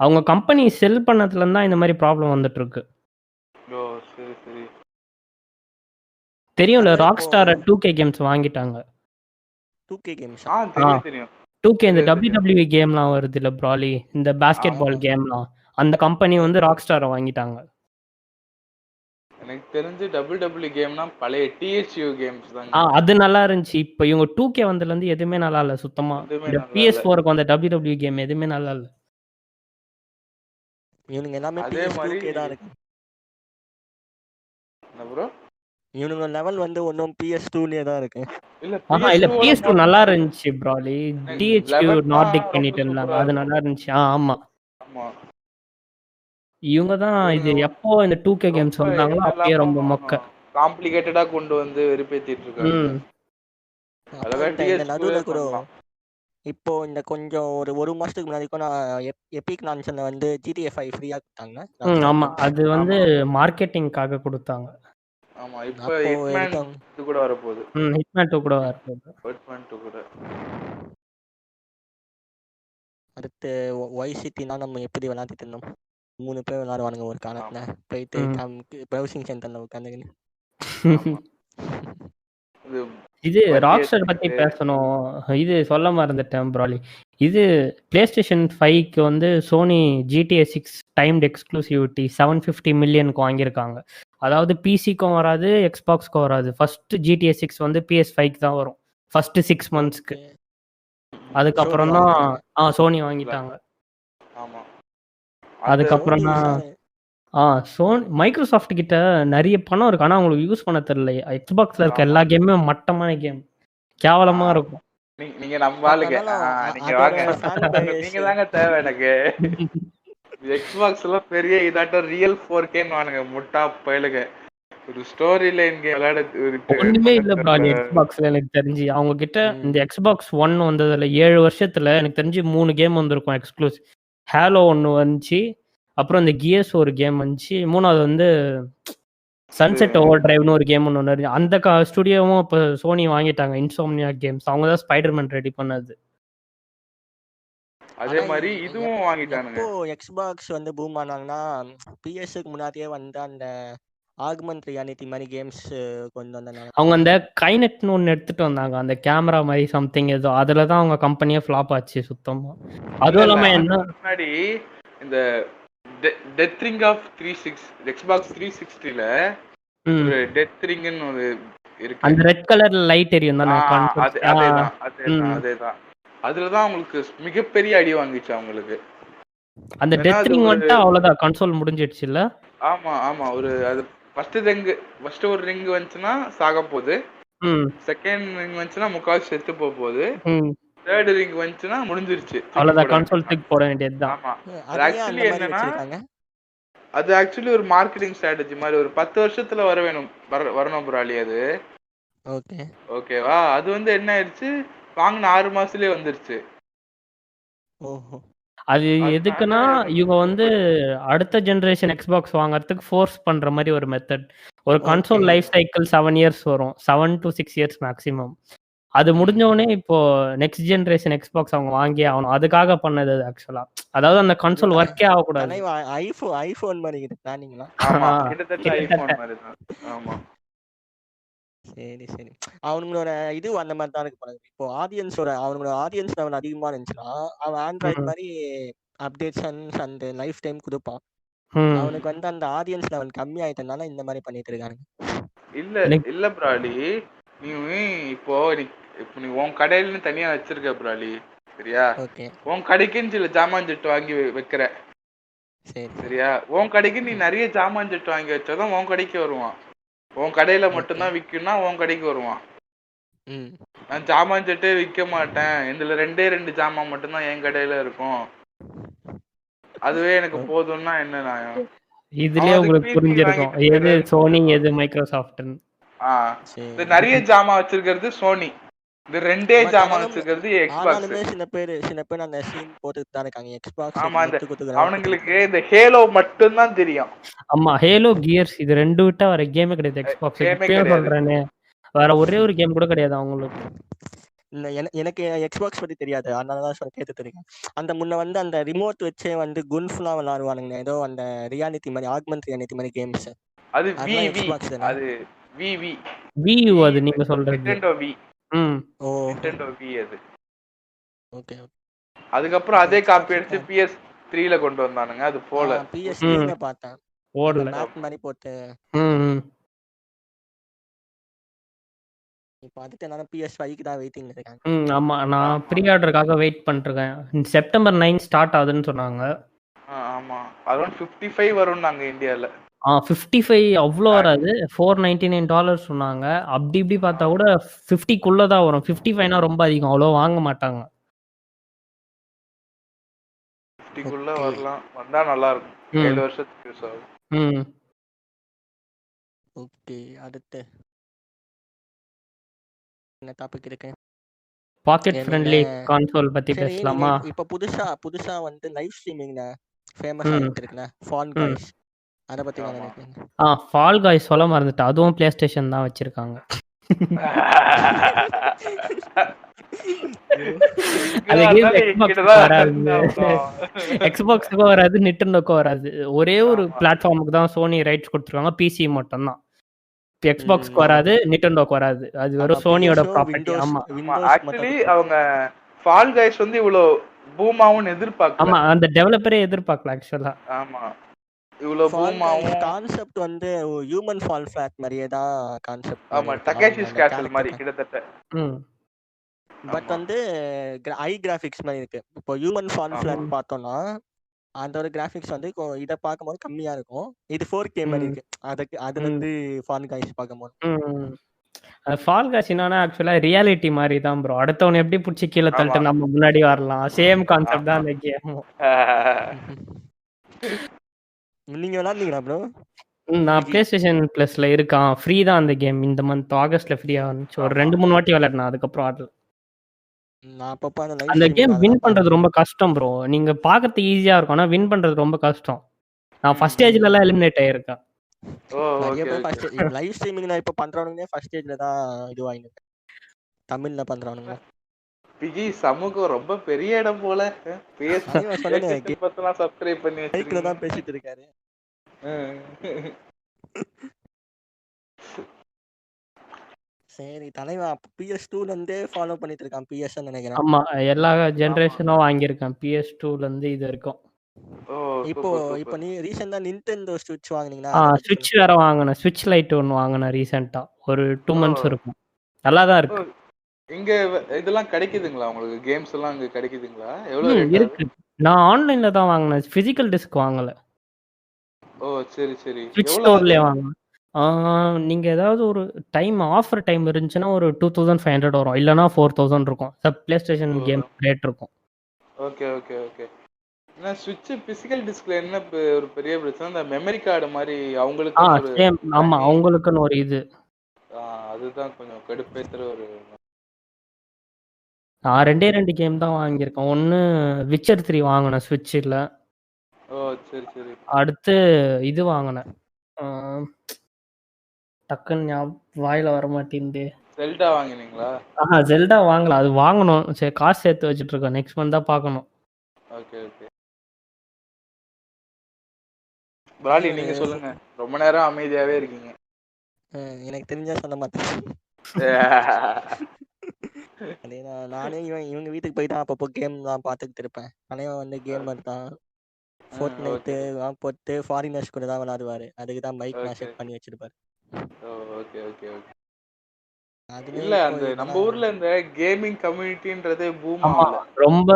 அவங்க கம்பெனி செல் பண்ணதுல இருந்தா இந்த மாதிரி ப்ராப்ளம் வந்துட்டு இருக்கு. தெரியும்ல ராக்ஸ்டார் 2K கேம்ஸ் வாங்கிட்டாங்க. 2K கேம்ஸ் தெரியும். 2K இந்த WWE கேம்லாம் வருது இல்ல ப்ராலி, இந்த பாஸ்கெட் பால் கேம்லாம், அந்த கம்பெனி வந்து ராக்ஸ்டாரை வாங்கிட்டாங்க. எனக்கு தெரிஞ்சு WWE கேம்னா பழைய THQ கேம்ஸ் தான். அது நல்லா இருந்துச்சு. இப்போ இவங்க 2K வந்ததுல இருந்து எதுவுமே நல்லா இல்ல சுத்தமா. இந்த PS4க்கு வந்த WWE கேம் எதுவுமே நல்லா இல்ல. இவனுங்க எல்லாமே PS2 தான் இருக்கு. என்ன ப்ரோ? இவனுங்க லெவல் வந்து ஒன்னும் PS2லயே தான் இருக்கு. இல்ல PS2 நல்லா இருந்துச்சு ப்ராலி. THQ நார்டிக் பண்ணிட்டு இருந்தாங்க. அது நல்லா இருந்துச்சு. ஆமா இவங்க தான் இது எப்போ இந்த 2K கேம்ஸ் வந்தாங்களோ அப்பயே ரொம்ப மொக்க காம்ப்ளிகேட்டடா கொண்டு வந்து வெறுப்பேத்திட்டு இருக்காங்க. நடுவுல கூட இப்போ இந்த கொஞ்சம் ஒரு மாசத்துக்கு முன்னாடி கூட எபிக் லான்ச்ல வந்து GTA 5 ஃப்ரீயா கொடுத்தாங்க. ஆமா அது வந்து மார்க்கெட்டிங்காக கொடுத்தாங்க. ஆமா இப்போ ஹிட்மேன் 2 கூட வர போகுது. ஹிட்மேன் 2 கூட வர போகுது. ஹிட்மேன் 2 கூட. அடுத்து YCTனா நம்ம எப்படி விளையாடிட்டு இருந்தோம். 3 பேர் விளையாடுவானுங்க ஒரு காலத்துல. போயிட்டு ப்ரௌசிங் சென்டர்ல உட்காந்துக்கின்னு. இது ராக்ஸ்டார் பத்தி பேசணும். இது சொல்ல மறந்துட்டேன் ப்ராலி. இது PlayStation 5க்கு வந்து சோனி GTA 6 டைம்டு எக்ஸ்க்ளூசிவிட்டி 750 மில்லியனுக்கு வாங்கியிருக்காங்க. அதாவது பிசிக்கும் வராது, எக்ஸ்பாக்ஸ்க்கும் வராது. ஃபர்ஸ்ட் GTA 6 வந்து PS5க்கு தான் வரும் ஃபர்ஸ்ட் 6 மந்த்ஸ்க்கு. அதுக்கப்புறம் தான் சோனி வாங்கிட்டாங்க. அதுக்கப்புறம் தான் சோனி மைக்ரோசாஃப்ட் கிட்ட நிறைய பணம் இருக்கு. ஆனா அவங்களுக்கு யூஸ் பண்ண தெரியல. எக்ஸ்பாக்ஸ்ல இருக்க எல்லா கேமுமே மட்டமான கேம், கேவலமா இருக்கும். நீங்க நம்ம ஆளுங்க, நீங்க வாங்க, நீங்க தாங்க தேவை எனக்கு. எக்ஸ்பாக்ஸ்ல பெரிய இதாட்டம் ரியல் 4K வானுங்க முட்டா பயலுங்க. ஒரு ஸ்டோரி லைன் கேம் விளையாட ஒண்ணுமே இல்ல ப்ராலி எக்ஸ்பாக்ஸ்ல. எனக்கு தெரிஞ்சு அவங்க கிட்ட இந்த எக்ஸ்பாக்ஸ் 1 வந்ததுல 7 வருஷத்துல எனக்கு தெரிஞ்சு 3 கேம் வந்திருக்கும் எக்ஸ்க்ளூசிவ். ஹேலோ 1 வந்துச்சு, அப்புறம் இந்த கியர்ஸ் ஒரு கேம் வந்துச்சு, 3வது வந்து சன்செட் ஓவர் டிரைவ்னு ஒரு கேம் ஒன்று இருந்துச்சு. அந்த ஸ்டுடியோவும் இப்போ சோனி வாங்கிட்டாங்க, இன்சோம்னியா கேம்ஸ். அவங்க தான் ஸ்பைடர்மேன் ரெடி பண்ணது. அதே மாதிரி இதுவும் வாங்கிட்டானுங்க. இப்போ எக்ஸ்பாக்ஸ் வந்து பூம் ஆனாங்கன்னா PS-க்கு முன்னாடியே வந்து அந்த ஆக்மெண்ட் ரியாலிட்டி மாதிரி கேம்ஸ் கொண்டு வந்தாங்க. அவங்க அந்த கைனெட்னு ஒன்று எடுத்துட்டு வந்தாங்க, அந்த கேமரா மாதிரி சம்திங் ஏதோ. அதில் தான் அவங்க கம்பெனியே ஃப்ளாப் ஆச்சு சுத்தமாக. அதுவும் இல்லாமல் என்ன முன்னாடி இந்த டெத் ரிங் ஆஃப் 36 எக்ஸ்பாக்ஸ் 360ல ஒரு டெத் ரிங்னு ஒரு இருக்கு. அந்த ரெட் கலர்ல லைட் எரியும் தானே கான்செப்ட். அதேதான். அதுலதான் உங்களுக்கு மிகப்பெரிய அடி வாங்கிச்சு அவங்களுக்கு. அந்த டெத் ரிங் வந்துட்டு அவ்வளவுதான், கன்சோல் முடிஞ்சிடுச்சு இல்ல? ஆமா ஒரு அது ஃபர்ஸ்ட் ஒரு ரிங் வந்துச்சுன்னா சாக போகுது, செகண்ட் ரிங் வந்துச்சுன்னா முக்கால் செத்து போகுது, தேர்ட் ரிங் வந்துச்சுன்னா முடிஞ்சிருச்சு, அவ்வளவுதான், கன்சோல் தூக்கி போட வேண்டியதுதான். ஆமா. அது ஆக்சுவலி என்னன்னா அது ஆக்சுவலி ஒரு மார்க்கெட்டிங் ஸ்ட்ராட்டஜி மாதிரி. ஒரு 10 வருஷத்துல வரணும் ப்ராலி அது. ஓகேவா? அது வந்து என்ன ஆயிடுச்சு, வாங்கின 6 மாசத்துலயே வந்துருச்சு. அது எதுக்குன்னா இவங்க வந்து அடுத்த ஜெனரேஷன் எக்ஸ்பாக்ஸ் வாங்குறதுக்கு ஃபோர்ஸ் பண்ற மாதிரி ஒரு மெத்தட். ஒரு கன்சோல் லைஃப் சைக்கிள் 7 இயர்ஸ் வரும், 7 to 6 இயர்ஸ் மேக்ஸிமம். அது முடிஞ்ச உடனே இப்போ நெக்ஸ்ட் ஜெனரேஷன் எக்ஸ்பாக்ஸ் அவங்க வாங்கியே ஆகணும். அதுக்காக பண்ணது அது ஆக்சுவலா. அதாவது அந்த கன்சோல் ஒர்க்கே ஆகக்கூடாது. ஐபோன் மாதிரி பிளானிங்களா? சரி. அவங்களோட இது அந்த மாதிரி தான் இருக்கு பாருங்க. இப்போ அவங்களோட ஆடியன்ஸ் லெவல் அதிகமா இருந்துச்சுன்னா அவன் ஆண்ட்ராய்டு மாதிரி அப்டேட்ஸ் அண்ட் லைஃப் டைம் கொடுப்பான். அவனுக்கு வந்து அந்த ஆடியன்ஸ் லெவல் கம்மி ஆயிட்டனால இந்த மாதிரி பண்ணிட்டு இருக்காங்க. இல்ல ப்ராலி, நீ இப்போ நீ உன் கடையில தனியா வச்சிருக்க ப்ராலி, சரியா? உன் கடைக்குன்னு சில ஜாமான் செட்டு வாங்கி வைக்கிற, சரியா? உன் கடைக்கு நீ நிறைய ஜாமான் செட்டு வாங்கி வச்சாதான் உன் கடைக்கு வருவான். உன் கடையில மட்டும்தான் விற்கும்னா உன் கடைக்கு வருவான். நான் ஜாமான் செட்டே விற்க மாட்டேன், இதுல 2 ஜாமான் மட்டும்தான் என் கடையில இருக்கும், அதுவே எனக்கு போதும்னா என்ன நியாயம்? இதுலயே உங்களுக்கு புரிஞ்சிருக்கும் எது சோனி எது மைக்ரோசாஃப்ட். நிறைய ஜாமான் வச்சிருக்கிறது சோனி, இந்த 2 ஜாமான் வச்சிருக்கிறது எக்ஸ்பாக்ஸ். சில பேர் அந்த சீன் போட்டுட்டு தான் இருக்காங்க எக்ஸ்பாக்ஸ். ஆமா, அவங்களுக்கு இந்த ஹேலோ மட்டும் தான் தெரியும். ஆமா, ஹேலோ, கியர்ஸ், இது 2 விட்டா வேற கேமே கிடையாது எக்ஸ்பாக்ஸ். சொல்றேனே, வேற ஒரே ஒரு கேம் கூட கிடையாது அவங்களுக்கு. எனக்கு எக்ஸ்பாக்ஸ் பத்தி தெரியாது, அதனாலதான் கேட்டு தெரியும். அந்த முன்ன வந்து அந்த ரிமோட் வச்சே வந்து குல்ஃப்லாம் விளையாடுவானுங்க, ஏதோ அந்த ரியாலிட்டி மாதிரி, ஆக்மெண்ட் ரியாலிட்டி மாதிரி கேம்ஸ். அது அது வியூ, அது நீங்க சொல்றது Nintendo Wii. Nintendo Wii அது. ஓகே. அதுக்கப்புறம் அதே காப்பி அடிச்சு PS3ல கொண்டு வந்தானுங்க, அது போல. PS3ல பார்த்தேன், ஓடல மேப் மாதிரி போட்டு. இப்போ அதுக்கு என்னால PS5க்கு தான் வெயிட்டிங் இருக்காங்க. ஆமா, நான் ப்ரீ ஆர்டருக்காக வெயிட் பண்ணிருக்கேன். செப்டம்பர் 9 ஸ்டார்ட் ஆகுதுன்னு சொன்னாங்க. ஆமா, அரௌண்ட் 55 வரும் நாங்க இந்தியால. 55 அவ்வளோ வராது, $499 சொன்னாங்க. அப்படி இப்படி பார்த்தா கூட 50க்குள்ள தான் வரும். 55னா ரொம்ப அதிகம், அவ்வளோ வாங்க மாட்டாங்க. 50க்குள்ள வரலாம், வந்தா நல்லா இருக்கும். 7 வருஷத்துக்கு யூஸ் ஆகும். ஓகே, அடுத்து என்ன டாபிக் இருக்கு? பாக்கெட் ஃப்ரெண்ட்லி கன்சோல் பத்தி பேசலாமா? இப்போ புதுசா வந்து லைவ் ஸ்ட்ரீமிங்ல ஃபேமஸ் ஆயிட்டு இருக்குல ஃபால் காய்ஸ், அத பத்தி என்ன நினைக்கிறீங்க? ஃபால் காய்ஸ் சொல்ல மறந்துட்டேன், அதுவும் பிளே ஸ்டேஷன் தான் வச்சிருக்காங்க. எக்ஸ்பாக்ஸுக்கும் வராது, நிண்டெண்டோக்கும் வராது. ஒரே ஒரு பிளாட்ஃபார்முக்கு தான் சோனி ரைட்ஸ் கொடுத்துருக்காங்க, பிசி மட்டும் தான். எக்ஸ்பாக்ஸ்க்கு வராது, நிண்டெண்டோக்கு வராது, அது வெறும் சோனியோட ப்ராப்பர்ட்டி. ஆமா, ஆக்சுவலி அவங்க ஃபால் கைஸ் வந்து இவ்வளவு பூமாவும் எதிர்பார்க்கல. ஆமா, அந்த டெவலப்பரே எதிர்பார்க்கல ஆக்சுவலா. ஆமா, இவ்வளவு பூமாவும் கான்செப்ட் வந்து ஹியூமன் ஃபால் ஃபிளாட் மாதிரியே தான் கான்செப்ட். ஆமா, டகேஷிஸ் கேசல் மாதிரி கிட்டத்தட்ட. பட் வந்து ஐ கிராபிக்ஸ் மாதிரி இருக்கு. இப்போ ஹியூமன் ஃபால் ஃபிளாட் பார்த்தோம்னா அதோட கிராபிக்ஸ் வந்து இத பாக்கும்போது கம்மியா இருக்கும், இது 4K மாதிரி இருக்கு. அது வந்து ஃபால் காய்ஸ் பாக்கும்போது ஃபால் காய்ஸ் என்னன்னா ஆக்சுவலா ரியாலிட்டி மாதிரி தான் ப்ரோ. அடுத்தவன் எப்படி பிடிச்சி கீழே தள்ளிட்டு நம்ம முன்னாடி வரலாம், சேம் கான்செப்ட் தான் அந்த கேமும். நீங்க விளையாடுறீங்களா ப்ரோ? நான் பிளே ஸ்டேஷன் பிளஸ்ல இருக்கான், ஃப்ரீ தான் அந்த கேம். இந்த மந்த் ஆகஸ்ட்ல ஃப்ரீயா வந்துச்சு, ஒரு 2-3 வாட்டி விளையாடுனேன், அதுக்கப்புறம் ஆடல. அந்த கேம் வின் பண்றது ரொம்ப கஷ்டம் ப்ரோ. நீங்க பாக்குறது ஈஸியா இருக்கும், ஆனா வின் பண்றது ரொம்ப கஷ்டம். நான் ஃபர்ஸ்ட் ஸ்டேஜ்ல எல்லாம் எலிமினேட் ஆயிருக்கேன். லைவ் ஸ்ட்ரீமிங்ல இப்ப பண்றவங்க ஃபர்ஸ்ட் ஸ்டேஜ்ல தான் இதுவாயிங்க, தமிழ்ல பண்றவங்க. பிஜி சமூகம் ரொம்ப பெரிய இடம் போல. சப்ஸ்கிரைப் பண்ணி மைக்ல தான் பேசிட்டு இருக்காரு. சரி தலைவா, PS2ல இருந்தே ஃபாலோ பண்ணிட்டு இருக்கான் PS நினைக்கிறேன். ஆமா, எல்லா ஜெனரேஷனும் வாங்கியிருக்கேன் PS2ல இருந்து இது வரைக்கும். ஓ இப்போ சூப்பர் இப்போ சூப்பர். நீ ரீசெண்டா நிண்டெண்டோ ஸ்விட்ச் வாங்குனீங்கன்னா அதை பத்தி ஸ்விட்ச் சொல்லுங்க. வேற வாங்கினேன். ஸ்விட்ச் லைட் ஒன்று வாங்கினேன் ரீசெண்டா. ஒரு 2 ஓ months இருக்கும். நல்லா தான் ஓ இருக்கு. இங்க இதெல்லாம் கிடைக்குதுங்களா உங்களுக்கு? கேம்ஸ் எல்லாம் இங்க கிடைக்குதுங்களா? எவ்வளவு ரேட் ஆகுது? இருக்கு. நான் ஆன்லைன்ல தான் வாங்கினேன். பிசிக்கல் டிஸ்க் வாங்கல. ஓ சரி சரி. ஸ்விட்ச் எவ்வளவு ஆகுது? ஸ்டோர்லயே வாங்கினேன். நீங்க ஏதாவது ஒரு ஆஃபர் டைம் இருந்துச்சுன்னா ஒரு 2500 வரும். இல்லைன்னா 4000 இருக்கும். பிளே ஸ்டேஷன் ஓ கேம் ரேட் இருக்கும். Okay okay okay. ஏன்னா சுவிட்ச் பிசிக்கல் டிஸ்க்ல என்ன ஒரு பெரிய பிரச்சனை, இந்த மெமரி கார்டு மாதிரி அவங்களுக்குன்னு ஒரு சேம். ஆமா, தனி அவங்களுக்குன்னு ஒரு இது. அதுதான் கொஞ்சம் கடுப்பேத்துற ஒரு. நான் 2 கேம் தான் வாங்கியிருக்கேன். ஒன்னு விச்சர் 3 வாங்கினேன் ஸ்விட்ச்ல. ஓ சரி சரி. அடுத்து இது வாங்கினேன். டக்குன்னு வாயில வர மாட்டேங்குது. செல்டா வாங்கினீங்களா? ஜெல்டா வாங்கல. அது வாங்கணும். சரி, காசு சேர்த்து வச்சுட்டு இருக்கேன். நெக்ஸ்ட் மந்த் தான் பார்க்கணும். Okay okay. பிராலி நீங்க சொல்லுங்க. ரொம்ப நேரம் அமைதியாவே இருக்கீங்க. எனக்கு தெரிஞ்சா சொல்ல மாட்டேன். அதேதான், நானே இவங்க வீட்டுக்கு போயிட்டு அப்பப்போ கேம் தான் பார்த்துக்கிட்டு இருப்பேன். ஆனால் வந்து கேமர் தான். ஃபோர்ட் நைட்டு போட்டு ஃபாரினர்ஸ் கூட தான் விளாடுவாரு. அதுக்கு தான் மைக் நான் செட் பண்ணி வச்சிருப்பாரு. Okay okay okay. அதுவே இல்ல இப்போ அந்த நம்ம இதெல்லாம் ஊர்ல இந்த கேமிங் கம்யூனிட்டின்றதே பூம் ஆமா, ஆகல. ரொம்ப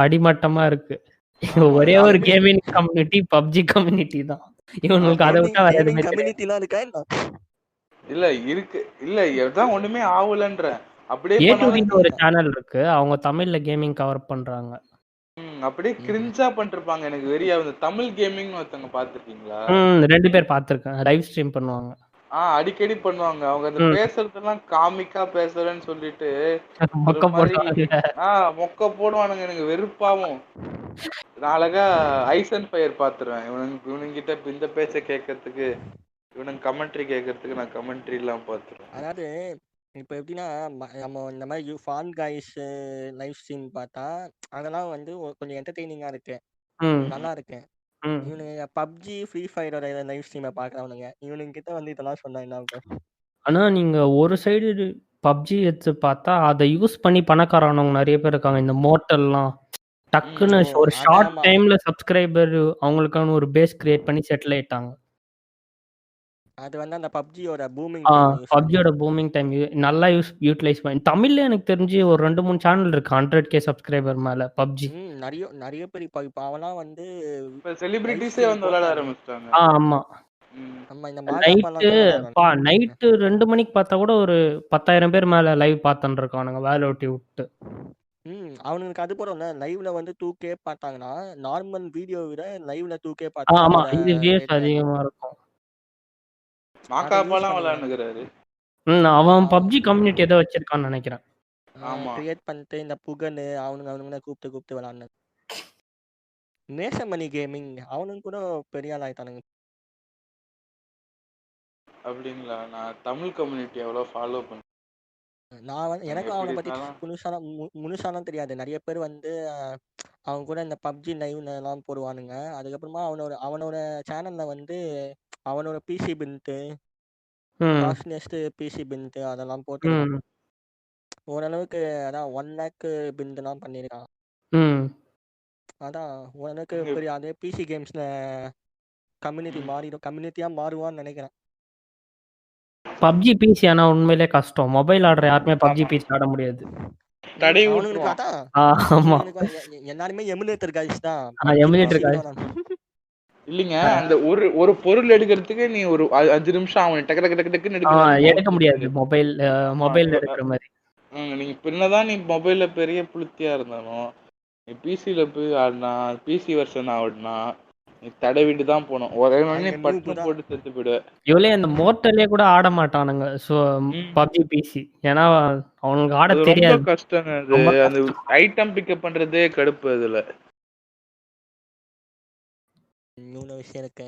அடிமட்டமா இருக்கு. ஒரே ஒரு கேமிங் கம்யூனிட்டி பப்ஜி கம்யூனிட்டி தான். இவங்களுக்கு அதை விட்டா வேற எதுவுமே தெரியாது. கம்யூனிட்டிலாம் இருக்கா என்ன? இல்ல இருக்கு. இல்ல எதான் ஒண்ணுமே ஆகலன்ற. அப்படியே A2D பண்ணாலும் ஒரு சேனல் இருக்கு. அவங்க தமிழ்ல கேமிங் கவர் பண்றாங்க. அப்படியே கிரிஞ்சா பண்ணிருப்பாங்க. எனக்கு வெறியா இந்த தமிழ் கேமிங்னு ஒருத்தவங்க பாத்துருக்கீங்களா? 2 பேர் பார்த்திருக்கேன். லைவ் ஸ்ட்ரீம் பண்ணுவாங்க. அடிக்கடி பண்ணுவாங்க. அவங்க அந்த பேசுறதெல்லாம் காமிக்கா பேசுறேன்னு சொல்லிட்டு மொக்க ஒரு மாதிரி போடுவாங்க. மொக்க போடுவானுங்க. எனக்கு வெறுப்பாவும். நான் அழகா ஐஸ் அண்ட் ஃபயர் பாத்துருவேன். இவனுங்கிட்ட இந்த பேச்ச கேட்கறதுக்கு, இவனுங்க கமெண்ட்ரி கேட்கறதுக்கு நான் கமெண்ட்ரி எல்லாம் பாத்துருவேன். அதாவது இப்போ எப்படின்னா நம்ம இந்த மாதிரி ஃபான் காய்ஸ் லைவ் ஸ்ட்ரீம் பார்த்தா அதெல்லாம் வந்து கொஞ்சம் என்டர்டெய்னிங்காக இருக்கு, நல்லா இருக்கு. இவனுங்க பப்ஜி ஃப்ரீ ஃபயரோட லைவ் ஸ்ட்ரீமை பார்க்குறவனுங்க இவனுங்க கிட்ட வந்து இதெல்லாம் சொன்னா என்ன ஆகும்? ஆனா நீங்க ஒரு சைடு பப்ஜி எடுத்து பார்த்தா அதை யூஸ் பண்ணி பணக்காரவங்க நிறைய பேர் இருக்காங்க. இந்த மோட்டல்லாம் டக்குன்னு ஒரு ஷார்ட் டைம்ல சப்ஸ்கிரைபர் அவங்களுக்கான ஒரு பேஸ் கிரியேட் பண்ணி செட்டில் ஆயிட்டாங்க. அது வந்து அந்த பப்ஜியோட பூமிங் பப்ஜியோட பூமிங் டைம் நல்லா யூட்டிலைஸ் பண்ணி. தமிழ்ல எனக்கு தெரிஞ்சு ஒரு 2-3 சேனல் இருக்கு 100K சப்ஸ்கிரைபர் மேல பப்ஜி. நிறைய பேர் இப்போ அவெல்லாம் வந்து செலிபிரிட்டிஸே வந்து விளையாட ஆரம்பிச்சிட்டாங்க. ஆமா, நைட்டு 2 மணிக்கு பார்த்தா கூட ஒரு 10,000 பேர் மேல லைவ் பார்த்துட்டு இருக்கானுங்க வேலை ஒட்டி விட்டு. அவனுக்கு அது போறோம்ல, லைவ்ல வந்து 2K பார்த்தாங்கன்னா நார்மல் வீடியோ விட லைவ்ல 2K ஆமா, பார்த்தா இது வியூஸ் அதிகமா இருக்கும். மாக்காப்பாலாம் விளையாடுறாரு. அவன் பப்ஜி கம்யூனிட்டி ஏதோ வச்சிருக்கான்னு நினைக்கிறேன். கிரியேட் பண்ணிட்டு இந்த புகழ் அவனுங்க கூப்பிட்டு விளையாடுன நேசமணி கேமிங் அவனுங்க கூட பெரிய ஆள் ஆயிட்டானுங்க. அப்படிங்களா? நான் தமிழ் கம்யூனிட்டி எவ்வளவு ஃபாலோ பண்ணேன். நான் வந்து எனக்கு அவனை பத்தி முழுசாலாம் தெரியாது. நிறைய பேர் வந்து அவங்க கூட இந்த பப்ஜி லைவ்ல எல்லாம் போடுவானுங்க. அதுக்கப்புறமா அவனோட சேனல்ல வந்து அவனோட பிசி பின்ட்டு காஸ்ட்லியஸ்ட் பிசி பின்ட்டு அதெல்லாம் போட்டு ஓரளவுக்கு அதான் 1 lakh பின்ட்லாம் பண்ணியிருக்கான். அதான் ஓரளவுக்கு பெரிய அதே பிசி கேம்ஸ்ல கம்யூனிட்டியா மாறுவான்னு நினைக்கிறேன். பப்ஜி பிசி ஆனா உண்மையிலே கஷ்டம். மொபைல் ஆடுற யாருமே பப்ஜி பிசி ஆட முடியாது. எல்லாருமே எமுலேட்டர் கைஸ் தான். எமுலேட்டர் கைஸ் இல்லைங்க. அந்த ஒரு பொருள் எடுக்கிறதுக்கு நீ ஒரு 5 நிமிஷம் ஆகும். டக்கு டக்கு டக்கு டக்குன்னு எடுக்க முடியாது மொபைல் எடுக்கிற மாதிரி. நீங்க பின்னதான் நீ மொபைல்ல பெரிய புளுத்தியா இருந்தாலும் நீ பிசில போய் ஆடினா பிசி வெர்ஷன் ஆடினா நீ தடவிட்டு தான் போனோம். ஒரே நாளே பட்டு போட்டு செத்து போயிடுவேன். இவளே அந்த மோட்டர்லயே கூட ஆட மாட்டானுங்க பப்ஜி பிசி. ஏன்னா அவனுக்கு ஆட தெரியாது. ரொம்ப கஷ்டங்க அது. அந்த ஐட்டம் பிக்கப் பண்றதே கடுப்பு அதுல. இன்னொரு விஷயம் இருக்கு.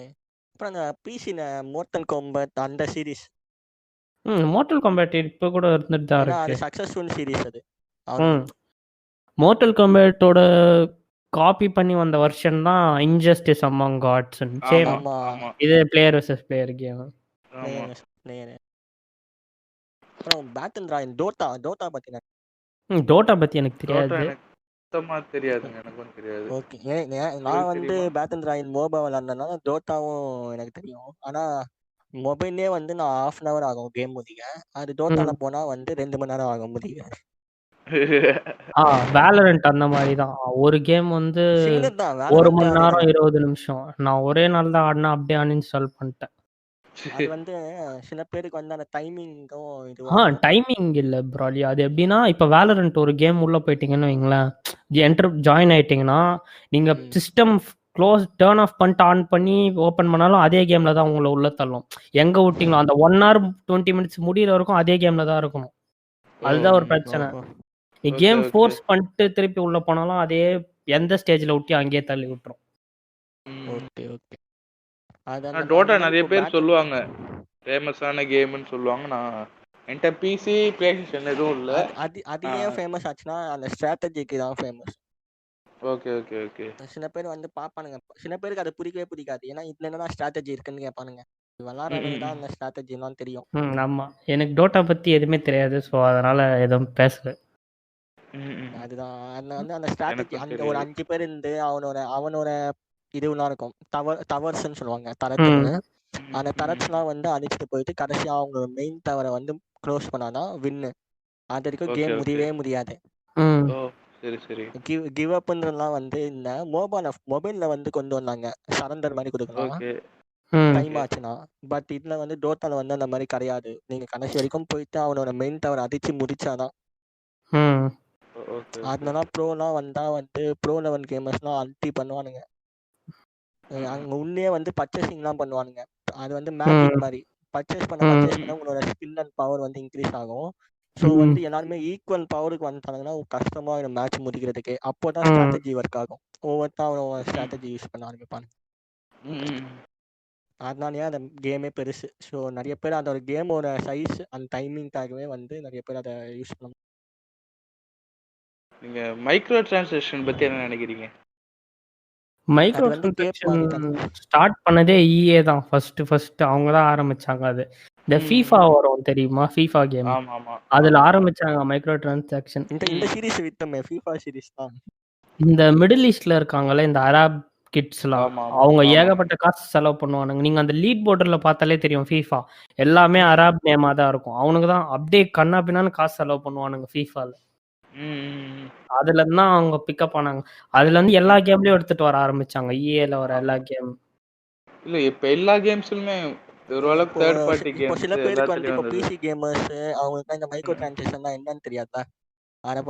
அப்புறம் அந்த பிசில மோர்டல் காம்பேட் அந்த சீரிஸ். மோர்டல் காம்பேட் இப்ப கூட இருந்துட்டு தான் இருக்கு. அது சக்சஸ்ஃபுல் சீரிஸ் அது. மோர்டல் காம்பேட்டோட காப்பி பண்ணி வந்த வெர்ஷன் தான் இன்ஜஸ்டிஸ் அமாங் காட்ஸ். சேம். இது பிளேயர் வெர்சஸ் பிளேயர் கேம். அப்புறம் பேட்டில் ராயல் டோட்டா பத்தி டோட்டா பத்தி எனக்கு தெரியாது. சுத்தமா தெரியாதுங்க, எனக்கும் தெரியாது. ஓகே. நான் உங்களுக்கு வந்து தெரியுமா? பேட்டில் ராயல் மோபா விளாட்னதுனால தோட்டாவும் எனக்கு தெரியும். ஆனா மொபைல்லே வந்து நான் 1/2 hour ஆகும் கேம் முடிக்க. அது தோட்டால போனா வந்து 2 மணி நேரம் ஆகும் முடிக்க. வேலரண்ட் அந்த மாதிரி தான். ஒரு கேம் வந்து சிமிலர் தான் 1 வேலரண்ட் மணி அதே நேரம் தான். 20 நிமிஷம். நான் ஒரே நாள் தான் ஆடினா அப்படியே அன்இன்ஸ்டால் பண்ணிட்டேன். அது வந்து சில பேருக்கு வந்து அந்த டைமிங்கும் இதுவும் இருக்கும். டைமிங் இல்ல ப்ராலி. அது எப்படின்னா இப்ப வேலரண்ட் ஒரு கேம் உள்ள போயிட்டீங்கன்னு வைங்களேன், ஜாயின் ஆயிட்டீங்கன்னா நீங்க சிஸ்டம் க்ளோஸ் டர்ன் ஆஃப் பண்ணிட்டு ஆன் பண்ணி ஓபன் பண்ணாலும் அதே கேம்ல தான் உங்களை உள்ள தள்ளும். எங்க விட்டீங்களோ அந்த 1 hour 20 minutes முடியிற வரைக்கும் அதே கேம்ல தான் இருக்கணும். அதுதான் ஒரு பிரச்சனை. நீ கேம் ஃபோர்ஸ் பண்ணிட்டு திருப்பி உள்ள போனாலும் அதே எந்த ஸ்டேஜ்ல விட்டு அங்கேயே தள்ளி விட்டுரும். Okay okay. டோட்டா நிறைய பேர் சொல்லுவாங்க ஃபேமஸான கேம்னு சொல்லுவாங்க. நான் என்கிட்ட பிசி பிளேஸ்டேஷன் எதுவும் இல்ல. அது ஏன் ஃபேமஸ் ஆச்சுன்னா அந்த ஸ்ட்ராட்டஜிக்கு தான் ஃபேமஸ். Okay okay okay. சில பேர் வந்து பார்ப்பானுங்க, சில பேருக்கு அது பிடிக்கவே பிடிக்காது. ஏன்னா இதுல என்னடா ஸ்ட்ராட்டஜி இருக்குன்னு கேட்பானுங்க. விளாட்றவனுக்கு தான் அந்த ஸ்ட்ராட்டஜிலாம் தெரியும். ஆமா, எனக்கு டோட்டா பத்தி எதுவுமே தெரியாது. ஸோ அதனால எதுவும் பேசல. அதுதான் வந்து அந்த ஸ்ட்ராட்டஜி அந்த ஒரு 5 பேர் இருந்து அவனோட இதுலாம் இருக்கும். டவர்ஸ்ன்னு சொல்லுவாங்க, தரத்துன்னு. அந்த டரட்ஸ்லாம் வந்து அடிச்சுட்டு போயிட்டு கடைசியாக அவங்களோட மெயின் டவரை வந்து க்ளோஸ் பண்ணாதான் வின்னு. அது வரைக்கும் கேம் முடியவே முடியாது. கிவ் அப்ன்றதுலாம் வந்து இந்த மொபைல்ல வந்து கொண்டு வந்தாங்க, சரண்டர் மாதிரி கொடுக்கலாம் டைம் ஆச்சுன்னா. பட் இதுல வந்து டோட்டால வந்து அந்த மாதிரி கிடையாது. நீங்க கடைசி வரைக்கும் போயிட்டு அவனோட மெயின் டவர் அடிச்சு முடிச்சாதான். அதனால ப்ரோலாம் வந்தா வந்து ப்ரோ லெவல் கேமர்ஸ்லாம் அல்டி பண்ணுவானுங்க. அங்க உள்ளே வந்து பர்ச்சேசிங்லாம் பண்ணுவானுங்க. அது வந்து மேஜிக் மாதிரி பர்ச்சேஸ் பண்ண உங்களோட ஸ்கில் அண்ட் பவர் வந்து இன்க்ரீஸ் ஆகும். ஸோ வந்து எல்லாருமே ஈக்குவல் பவருக்கு வந்துட்டாங்கன்னா கஷ்டமா இந்த மேட்ச் முடிக்கிறதுக்கு. அப்போதான் ஸ்ட்ராட்டஜி ஒர்க் ஆகும். ஒவ்வொருத்தன் ஸ்ட்ராட்டஜி யூஸ் பண்ண ஆரம்பிப்பாங்க. அதனாலயே அந்த கேமே பெருசு. ஸோ நிறைய பேர் அதோட கேமோட சைஸ் அண்ட் டைமிங்காகவே வந்து நிறைய பேர் அதை யூஸ் பண்ணுவாங்க. நீங்க மைக்ரோ டிரான்சாக்ஷன் பத்தி என்ன நினைக்கிறீங்க? மைக்ரோ டிரான்சாக்ஷன் ஸ்டார்ட் பண்ணதே EA தான். ஃபர்ஸ்ட் அவங்க தான் ஆரம்பிச்சாங்க. அது இந்த FIFA வரும் தெரியுமா, FIFA கேம், அதுல ஆரம்பிச்சாங்க மைக்ரோ டிரான்சாக்ஷன். இந்த சீரிஸ் வித்தமே FIFA சீரிஸ் தான். இந்த மிடில் ஈஸ்ட்ல இருக்காங்கல்ல இந்த அரப் கிட்ஸ்லாம், அவங்க ஏகப்பட்ட காசு செலவு பண்ணுவானுங்க. நீங்க அந்த லீட் போர்டர்ல பார்த்தாலே தெரியும் FIFA எல்லாமே அரப் நேமா தான் இருக்கும். அவனுக்கு தான் அப்படியே கண்ணா பின்னான்னு காசு செலவு பண்ணுவானுங்க FIFAல. அதுல இருந்து அவங்க பிக்கப் ஆனாங்க. அதுல இருந்து எல்லா கேம்லயும் எடுத்துட்டு வர ஆரம்பிச்சாங்க, EAல வர எல்லா கேம். இல்ல இப்ப எல்லா கேம்ஸ்லயுமே ஓரளவுக்கு தேர்ட் பார்ட்டி கேம்ஸ். சில பேருக்கு வந்து இப்போ PC கேமர்ஸ் அவங்களுக்கு இந்த மைக்ரோ டிரான்சாக்ஷன்லாம் என்னன்னு தெரியாதா?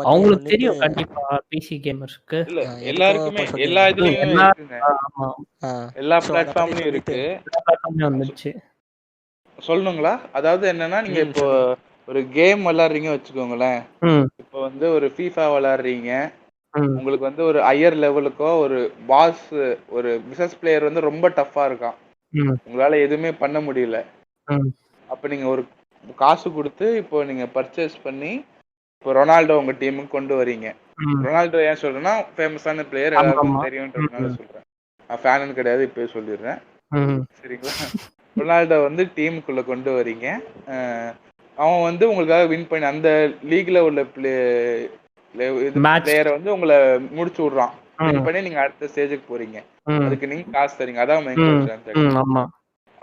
அவங்களுக்கு தெரியும் கண்டிப்பா. PC கேமர்ஸ்க்கு இல்ல எல்லாருக்குமே எல்லா இதுலயும் இருக்குங்க. எல்லா பிளாட்ஃபார்ம்லயும் இருக்கு. எல்லா பிளாட்ஃபார்ம்லயும் வந்துச்சு. சொல்லணுங்களா? அதாவது என்னன்னா நீங்க இப்போ ஒரு கேம் விளையாடுறீங்க வச்சுக்கோங்களேன். இப்போ வந்து ஒரு FIFA விளையாடுறீங்க. உங்களுக்கு வந்து ஒரு ஹையர் லெவலுக்கோ ஒரு பாஸ் ஒரு பிசினஸ் பிளேயர் வந்து ரொம்ப டஃப்பா இருக்கான், உங்களால எதுவுமே பண்ண முடியல. அப்ப நீங்க ஒரு காசு கொடுத்து இப்போ நீங்க பர்ச்சேஸ் பண்ணி இப்போ ரொனால்டோ உங்க டீமுக்கு கொண்டு வரீங்க. ரொனால்டோ ஏன் சொல்றேன்னா ஃபேமஸான பிளேயர், எல்லாருக்கும் தெரியும்ன்றதுனால சொல்றேன். நான் ஃபேனு கிடையாது, இப்பவே சொல்லிடுறேன் சரிங்களா. ரொனால்டோ வந்து டீமுக்குள்ள கொண்டு வரீங்க. அவன் வந்து உங்களுக்காக வின் பண்ணி அந்த லீக்ல உள்ள பிளேயரை வந்து உங்களை முடிச்சு விடுறான். வின் பண்ணி நீங்க அடுத்த ஸ்டேஜுக்கு போறீங்க. அதுக்கு நீங்க காசு தரீங்க. அதான் மைக்ரோ டிரான்சாக்ஷன்.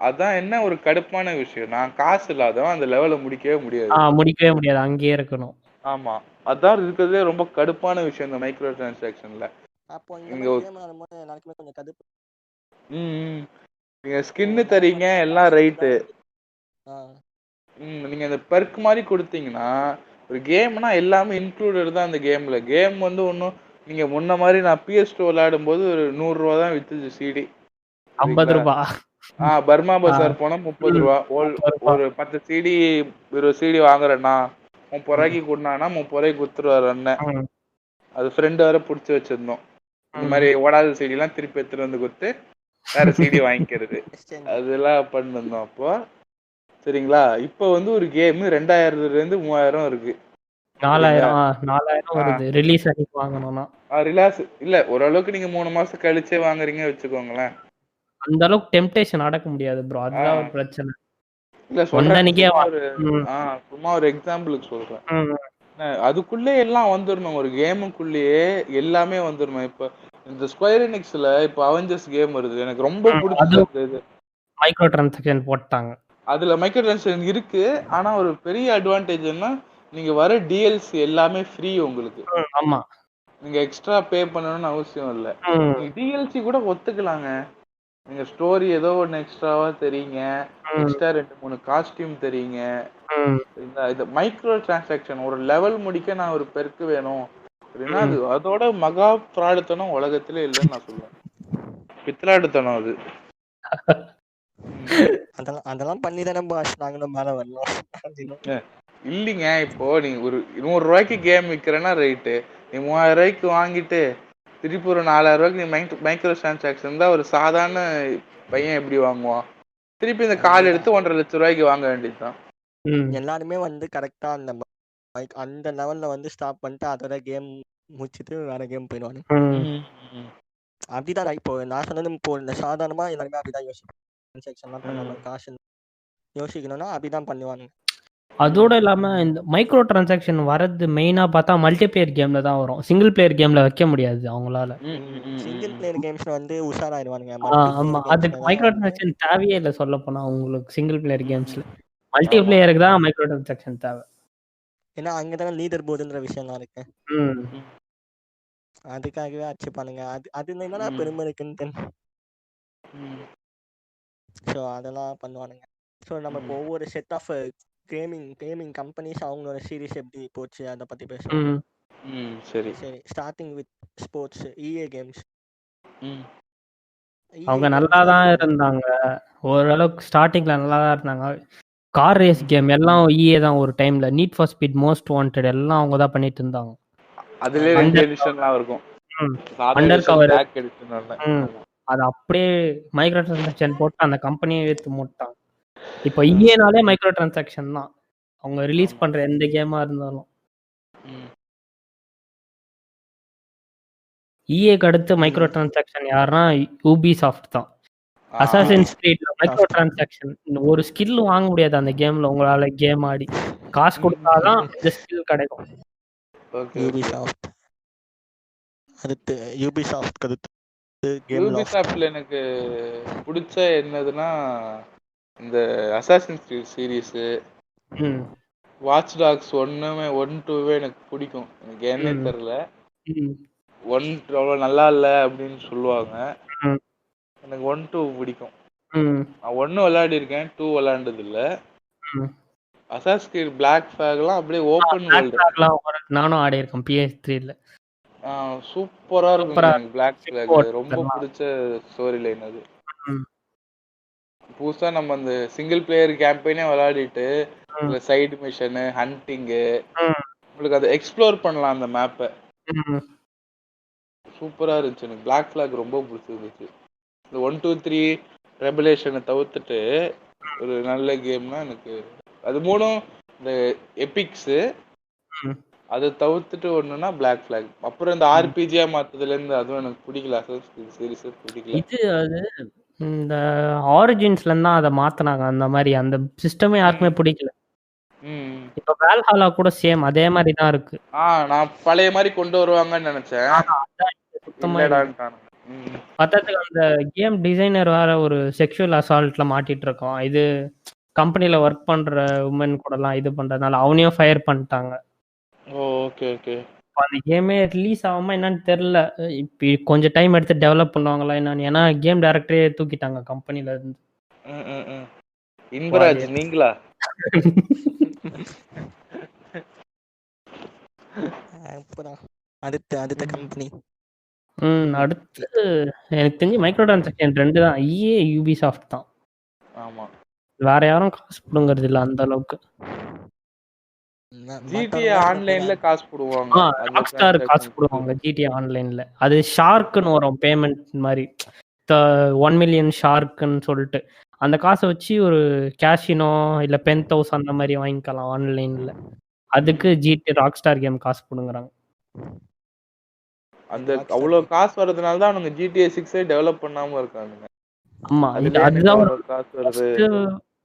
அதான் என்ன ஒரு கடுப்பான விஷயம். நான் காசு இல்லாதவன் அந்த லெவல முடிக்கவே முடியாது, அங்கேயே இருக்கணும். ஆமா, அதான் இருக்கிறதுலே ரொம்ப கடுப்பான விஷயம் இந்த மைக்ரோ டிரான்சாக்ஷன்ல. அப்போ இந்த கேம் ஆடும்போது எல்லாருக்குமே கொஞ்சம் கடுப்பு. நீங்க ஸ்கின் தரீங்க எல்லாம் ரைட்டு. நீங்க அந்த பெர்க் மாதிரி கொடுத்தீங்கன்னா ஒரு கேம்னா எல்லாமே இன்க்ளூடட் தான் அந்த கேம்ல. கேம் வந்து ஒன்றும் நீங்க முன்ன மாதிரி நான் PS2 விளையாடும் போது ஒரு 100 ரூபா தான் வித்துச்சு CD. 50 ரூபா. பர்மா பசார் போனா 30 ரூபா. ஒரு 10 CD 20 CD வாங்குறேன்னா 30 ரூபாய்க்கு கொடுனானா 30 ரூபாய்க்கு குத்துருவாரு அண்ணன். அது ஃப்ரெண்ட் வேற பிடிச்சி வச்சிருந்தோம். இந்த மாதிரி ஓடாத CD எல்லாம் திருப்பி எடுத்துட்டு வந்து கொடுத்து வேற CD வாங்கிக்கிறது, அதெல்லாம் பண்ணிருந்தோம் அப்போ. சரிங்களா. இப்போ வந்து ஒரு கேம் 2000 இருந்து 3000 இருக்கு. 4000 வருது ரிலீஸ் அன்னைக்கு வாங்கணும்னா. ரிலாக்ஸ் இல்ல, ஓரளவுக்கு நீங்க 3 மாசம் கழிச்சே வாங்குறீங்க வச்சுக்கோங்களேன். அந்த அளவுக்கு டெம்ப்டேஷன் அடக்க முடியாது ப்ரோ, அதுதான் ஒரு பிரச்சனை. இல்ல சொல்றேன், சும்மா ஒரு எக்ஸாம்பிளுக்கு சொல்றேன். அதுக்குள்ளே எல்லாம் வந்துடணும். ஒரு கேமுக்குள்ளேயே எல்லாமே வந்துடணும். இப்ப இந்த ஸ்கொயர் எனிக்ஸ்ல இப்ப அவெஞ்சர்ஸ் கேம் வருது. எனக்கு ரொம்ப அது பிடிச்சது இது. மைக்ரோ டிரான்சாக்ஷன் போட்டாங்க. அதுல மைக்ரோ டிரான்சாக்ஷன் இருக்கு. ஆனா ஒரு பெரிய அட்வான்டேஜ் என்ன, நீங்க வர டிஎல்சி எல்லாமே ஃப்ரீ உங்களுக்கு. ஆமா. நீங்க எக்ஸ்ட்ரா பே பண்ணணும்னு அவசியம் இல்ல. நீங்க டிஎல்சி கூட ஒத்துக்கலாங்க. நீங்க ஸ்டோரி ஏதோ ஒன்னு எக்ஸ்ட்ராவா தெரியுங்க, எக்ஸ்ட்ரா 2-3 காஸ்டியூம் தெரியுங்க. இந்த மைக்ரோ டிரான்சாக்ஷன் ஒரு லெவல் முடிக்க நான் ஒரு பெருக்கு வேணும் அப்படின்னா அதோட மகா பிராடுத்தனம் உலகத்திலே இல்லைன்னு நான் சொல்லுவேன். பித்ராடுத்தனம் அது. அதெல்லாம் பண்ணி தானே பாஸ் நாங்களும் மேல வரணும். இல்லைங்க, இப்போ நீங்க ஒரு 100 ரூபாய்க்கு கேம் விற்கிறேன்னா ரைட்டு, நீ 3000 ரூபாய்க்கு வாங்கிட்டு திருப்பி ஒரு 4000 ரூபாய்க்கு நீ மைக்ரோ டிரான்சாக்ஷன் தான் ஒரு சாதாரண பையன் எப்படி வாங்குவான்? திருப்பி இந்த கால் எடுத்து 1.5 லட்சம் ரூபாய்க்கு வாங்க வேண்டியதுதான். எல்லாருமே கரெக்டா அந்த லெவல்ல ஸ்டாப் பண்ணிட்டு அதோட கேம் முடிச்சிட்டு வேற கேம் போயிடுவாங்க. அப்படிதான் இப்போ நான் சொன்னது. இப்போ இந்த சாதாரணமா எல்லாருமே அப்படிதான் யோசிப்பாங்க. காசு யோசிக்கணும்னா அப்படிதான் பண்ணுவாங்க. அதோட இல்லாம இந்த மைக்ரோ டிரான்சாக்ஷன் வரது மெயினா பார்த்தா மல்டிபிளேயர் கேம்ல தான் வரும். சிங்கிள் பிளேயர் கேம்ல வைக்க முடியாது அவங்களால. சிங்கிள் பிளேயர் கேம்ஸ்ல உஷாராயிடுவானுங்க. ஆமா, அது மைக்ரோ டிரான்சாக்ஷன் தேவையே இல்லை சொல்ல போனா உங்களுக்கு. சிங்கிள் பிளேயர் கேம்ஸ்ல மல்டி பிளேயருக்கு தான் மைக்ரோ டிரான்சாக்ஷன் தேவை. ஏன்னா அங்கதானே லீடர் போர்டுன்ற விஷயம்லாம் இருக்கு. அதுக்காகவே அடிச்சுப்பானுங்க. அது என்னன்னா பெருமை இருக்குன்னு. ஸோ அதெல்லாம் பண்ணுவானுங்க. ஸோ நம்ம இப்போ ஒவ்வொரு செட் ஆஃப் கேமிங் கம்பெனிஸ் அவங்களோட சீரிஸ் எப்படி போச்சு அதை பத்தி பேசுவோம். சரி சரி, starting with sports. EA games அவங்க நல்லா தான் இருந்தாங்க. ஓரளவுக்கு ஸ்டார்டிங்ல நல்லா தான் இருந்தாங்க. கார் ரேஸ் கேம் எல்லாம் EA தான் ஒரு டைம்ல. Need for speed, most wanted எல்லாம் அவங்க தான் பண்ணிட்டு இருந்தாங்க. அதுலயே 2 எடிஷன்லாம் இருக்கும். அண்டர் கவர் அது அப்படியே மைக்ரோ டிரான்சாக்ஷன் போட்டு அந்த கம்பெனியை ஏத்து மூட்டாங்க. இப்போ EAனாலே மைக்ரோ டிரான்சாக்ஷன் தான் அவங்க ரிலீஸ் பண்ற எந்த கேமா இருந்தாலும். EAக்கு அடுத்து மைக்ரோ டிரான்சாக்ஷன் யாருன்னா Ubisoft தான். அசாசின்ஸ் கிரீட்ல மைக்ரோ டிரான்சாக்ஷன் ஒரு ஸ்கில் வாங்க முடியாது அந்த கேம்ல. உங்களால கேம் ஆடி காசு கொடுத்தாதான் இந்த ஸ்கில் கிடைக்கும். யூபிசாஃப்ட்ல எனக்கு பிடிச்ச என்னதுன்னா இந்த Assassin's Creed series, Watch Dogs 1-2 எனக்கு பிடிக்கும். எனக்கு என்னே தெரியல, 1 அவ்வளோ நல்லா இல்லை அப்படின்னு சொல்லுவாங்க. எனக்கு 1-2 பிடிக்கும். நான் 1 விளையாடி இருக்கேன், 2 விளையாண்டது இல்லை. அசாசின்ஸ் கிரீட் பிளாக் ஃபிளாக்லாம் அப்படியே ஓப்பன் வேர்ல்டு நானும் ஆடி இருக்கேன் PS3ல. சூப்பரா இருக்கும். எனக்கு பிளாக் ஃபிளாக் ரொம்ப பிடிச்ச ஸ்டோரி லைன் அது. புதுசா நம்ம அந்த சிங்கிள் பிளேயர் கேம்பெயினே விளையாடிட்டு சைடு மிஷனு, ஹண்டிங்கு, உங்களுக்கு அதை எக்ஸ்ப்ளோர் பண்ணலாம் அந்த மேப்பை. சூப்பரா இருந்துச்சு. எனக்கு பிளாக் ஃபிளாக் ரொம்ப பிடிச்சிருந்துச்சு. இந்த 1, 2, 3 ரெவலேஷனை தவிர்த்துட்டு ஒரு நல்ல கேம்னா எனக்கு அது 3 இந்த எபிக்ஸ். அதை தவிர்த்துட்டு ஒண்ணுன்னா பிளாக் ஃபிளாக். அப்புறம் இந்த ஆர்பிஜியா மாத்ததுல இருந்து அதுவும் எனக்கு பிடிக்கல. சீரிஸ் பிடிக்கல. இது அது இந்த ஆரிஜின்ஸ்ல இருந்தா அதை மாத்தினாங்க. அந்த மாதிரி அந்த சிஸ்டமே யாருக்குமே பிடிக்கல. இப்ப வேல்ஹாலா கூட சேம் அதே மாதிரி தான் இருக்கு. நான் பழைய மாதிரி கொண்டு வருவாங்கன்னு நினைச்சேன். பத்தத்துக்கு அந்த கேம் டிசைனர் வேற ஒரு செக்ஷுவல் அசால்ட்ல மாட்டிட்டு இருக்கோம். இது கம்பெனில ஒர்க் பண்ற உமன் கூட எல்லாம் இது பண்றதுனால அவனையும் ஃபயர் பண்ணிட்டாங்க. அந்த கேமே ரிலீஸ் ஆகாம என்னன்னு தெரியல. இப்ப கொஞ்சம் டைம் எடுத்து டெவலப் பண்ணுவாங்களா என்னன்னு. ஏன்னா கேம் டைரக்டரே தூக்கிட்டாங்க கம்பெனில இருந்து. இன்பராஜ் நீங்களா? அடுத்த கம்பெனி அடுத்து எனக்கு தெரிஞ்சு மைக்ரோ டிரான்சாக்ஷன் 2 தான். EA Ubisoft தான். ஆமா, வேற யாரும் காசு போடுங்கிறது இல்ல அந்த அளவுக்கு. GTA ஆன்லைன்ல காசு போடுவாங்க. ராக்ஸ்டார் காசு போடுவாங்க GTA ஆன்லைன்ல. அது ஷார்க்குன்னு வரும் பேமெண்ட் மாதிரி, 1 மில்லியன் ஷார்க்குன்னு சொல்லிட்டு அந்த காசை வச்சு ஒரு கேஷினோ இல்ல பென்தௌஸ் அந்த மாதிரி வாங்கிக்கலாம் ஆன்லைன்ல. அதுக்கு ராக்ஸ்டார் கேம் காசு போடுங்கிறாங்க. அந்த அவ்வளவு காசு வரதுனால தான் அவங்க GTA 6 டெவலப் பண்ணாம இருக்காங்க. ஆமா, அதுதான் காசு வருது.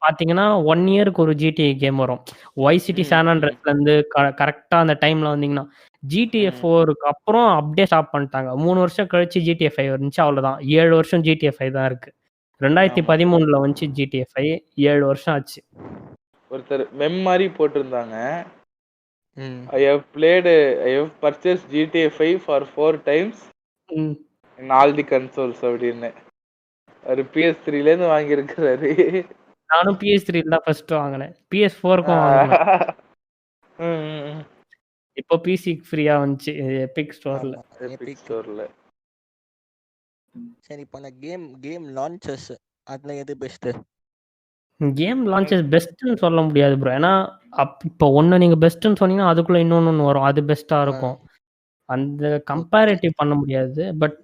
பாத்தீங்கன்னா 1 இயருக்கு ஒரு GTA கேம் வரும். வைஸ் சிட்டி சான் ஆண்ட்ரெஸ்ல இருந்து கரெக்டா அந்த டைம்ல வந்தீங்கன்னா GTA 4க்கு அப்புறம் அப்படியே ஸ்டாப் பண்ணிட்டாங்க. 3 வருஷம் கழிச்சு GTA 5 வந்துச்சு, அவ்வளவுதான். 7 வருஷம் GTA 5 தான் இருக்கு. 2013ல வந்துச்சு GTA 5, 7 வருஷம் ஆச்சு. ஒருத்தர் மெம் மாதிரி போட்டிருந்தாங்க, I have purchased GTA 5 for 4 times in all the consoles அப்படின்னு. ஒரு PS3ல இருந்து வாங்கி இருக்கிறாரு. நானும் PS3 தான் ஃபர்ஸ்ட் வாங்கினேன். PS4க்கும் வாங்கினேன். இப்போ PC ஃப்ரீயா வந்துச்சு எபிக் ஸ்டோர்ல. எபிக் ஸ்டோர்ல. சரி, இப்போ அந்த கேம் லான்ச்சஸ் அதுல எது பெஸ்ட்? கேம் லான்ச்சஸ் பெஸ்ட்னு சொல்ல முடியாது ப்ரோ. ஏன்னா இப்போ ஒன்று நீங்கள் பெஸ்ட்னு சொன்னீங்கன்னா அதுக்குள்ள இன்னொன்று வரும், அது பெஸ்ட்டாக இருக்கும். அந்த கம்பேரிட்டிவ் பண்ண முடியாது. பட்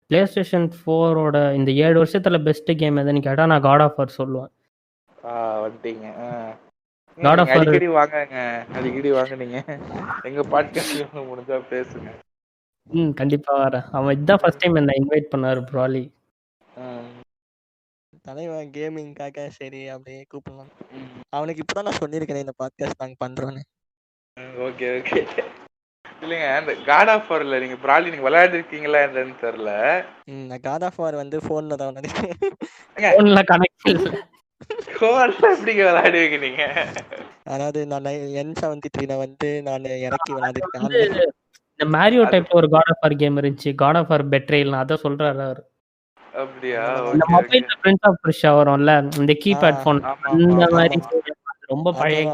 பிளேஸ்டேஷன் 4ஓட இந்த 7 வருஷத்துல பெஸ்ட் கேம் எதுன்னு கேட்டால் நான் காட் ஆஃப் வார் சொல்லுவேன். வந்துட்டீங்க. காட் ஆஃப் வார் அடிக்கடி வாங்க நீங்க எங்க பாட்காஸ்ட்ல முடிஞ்சா பேசுங்க. கண்டிப்பா வரேன். அவன் இதான் ஃபர்ஸ்ட் டைம் என்ன இன்வைட் பண்ணாரு ப்ராலி. தலைவன் கேமிங்காக சரி அப்படியே கூப்பிடலாம். அவனுக்கு இப்பதான் நான் சொல்லியிருக்கேன் இந்த பாட்காஸ்ட் நாங்க பண்றோன்னு. Okay okay. இல்லைங்க, அந்த காட் ஆஃப் வார்ல நீங்க ப்ராலி நீங்க விளையாடிருக்கீங்களா என்னன்னு தெரியல. நான் காட் ஆஃப் வார் வந்து போன்ல தான் விளையாடுறேன். போன்ல கனெக்ட் இல்ல. கோல்ல எப்படிங்க விளையாடுவீங்க நீங்க? அதாவது நான் N73ல வந்து நான் இறக்கி விளையாடிருக்கேன். இந்த மேரியோ டைப்ல ஒரு காட் ஆஃப் வார் கேம் இருந்துச்சு, காட் ஆஃப் வார் பெட்ரேல், அத சொல்றாரு அவரு. அப்படியா? இந்த மொபைல்ல பிரின்ஸ் ஆஃப் பெர்ஷியா வரும்ல, இந்த கீபேட் போன், அந்த மாதிரி ரொம்ப பழைய.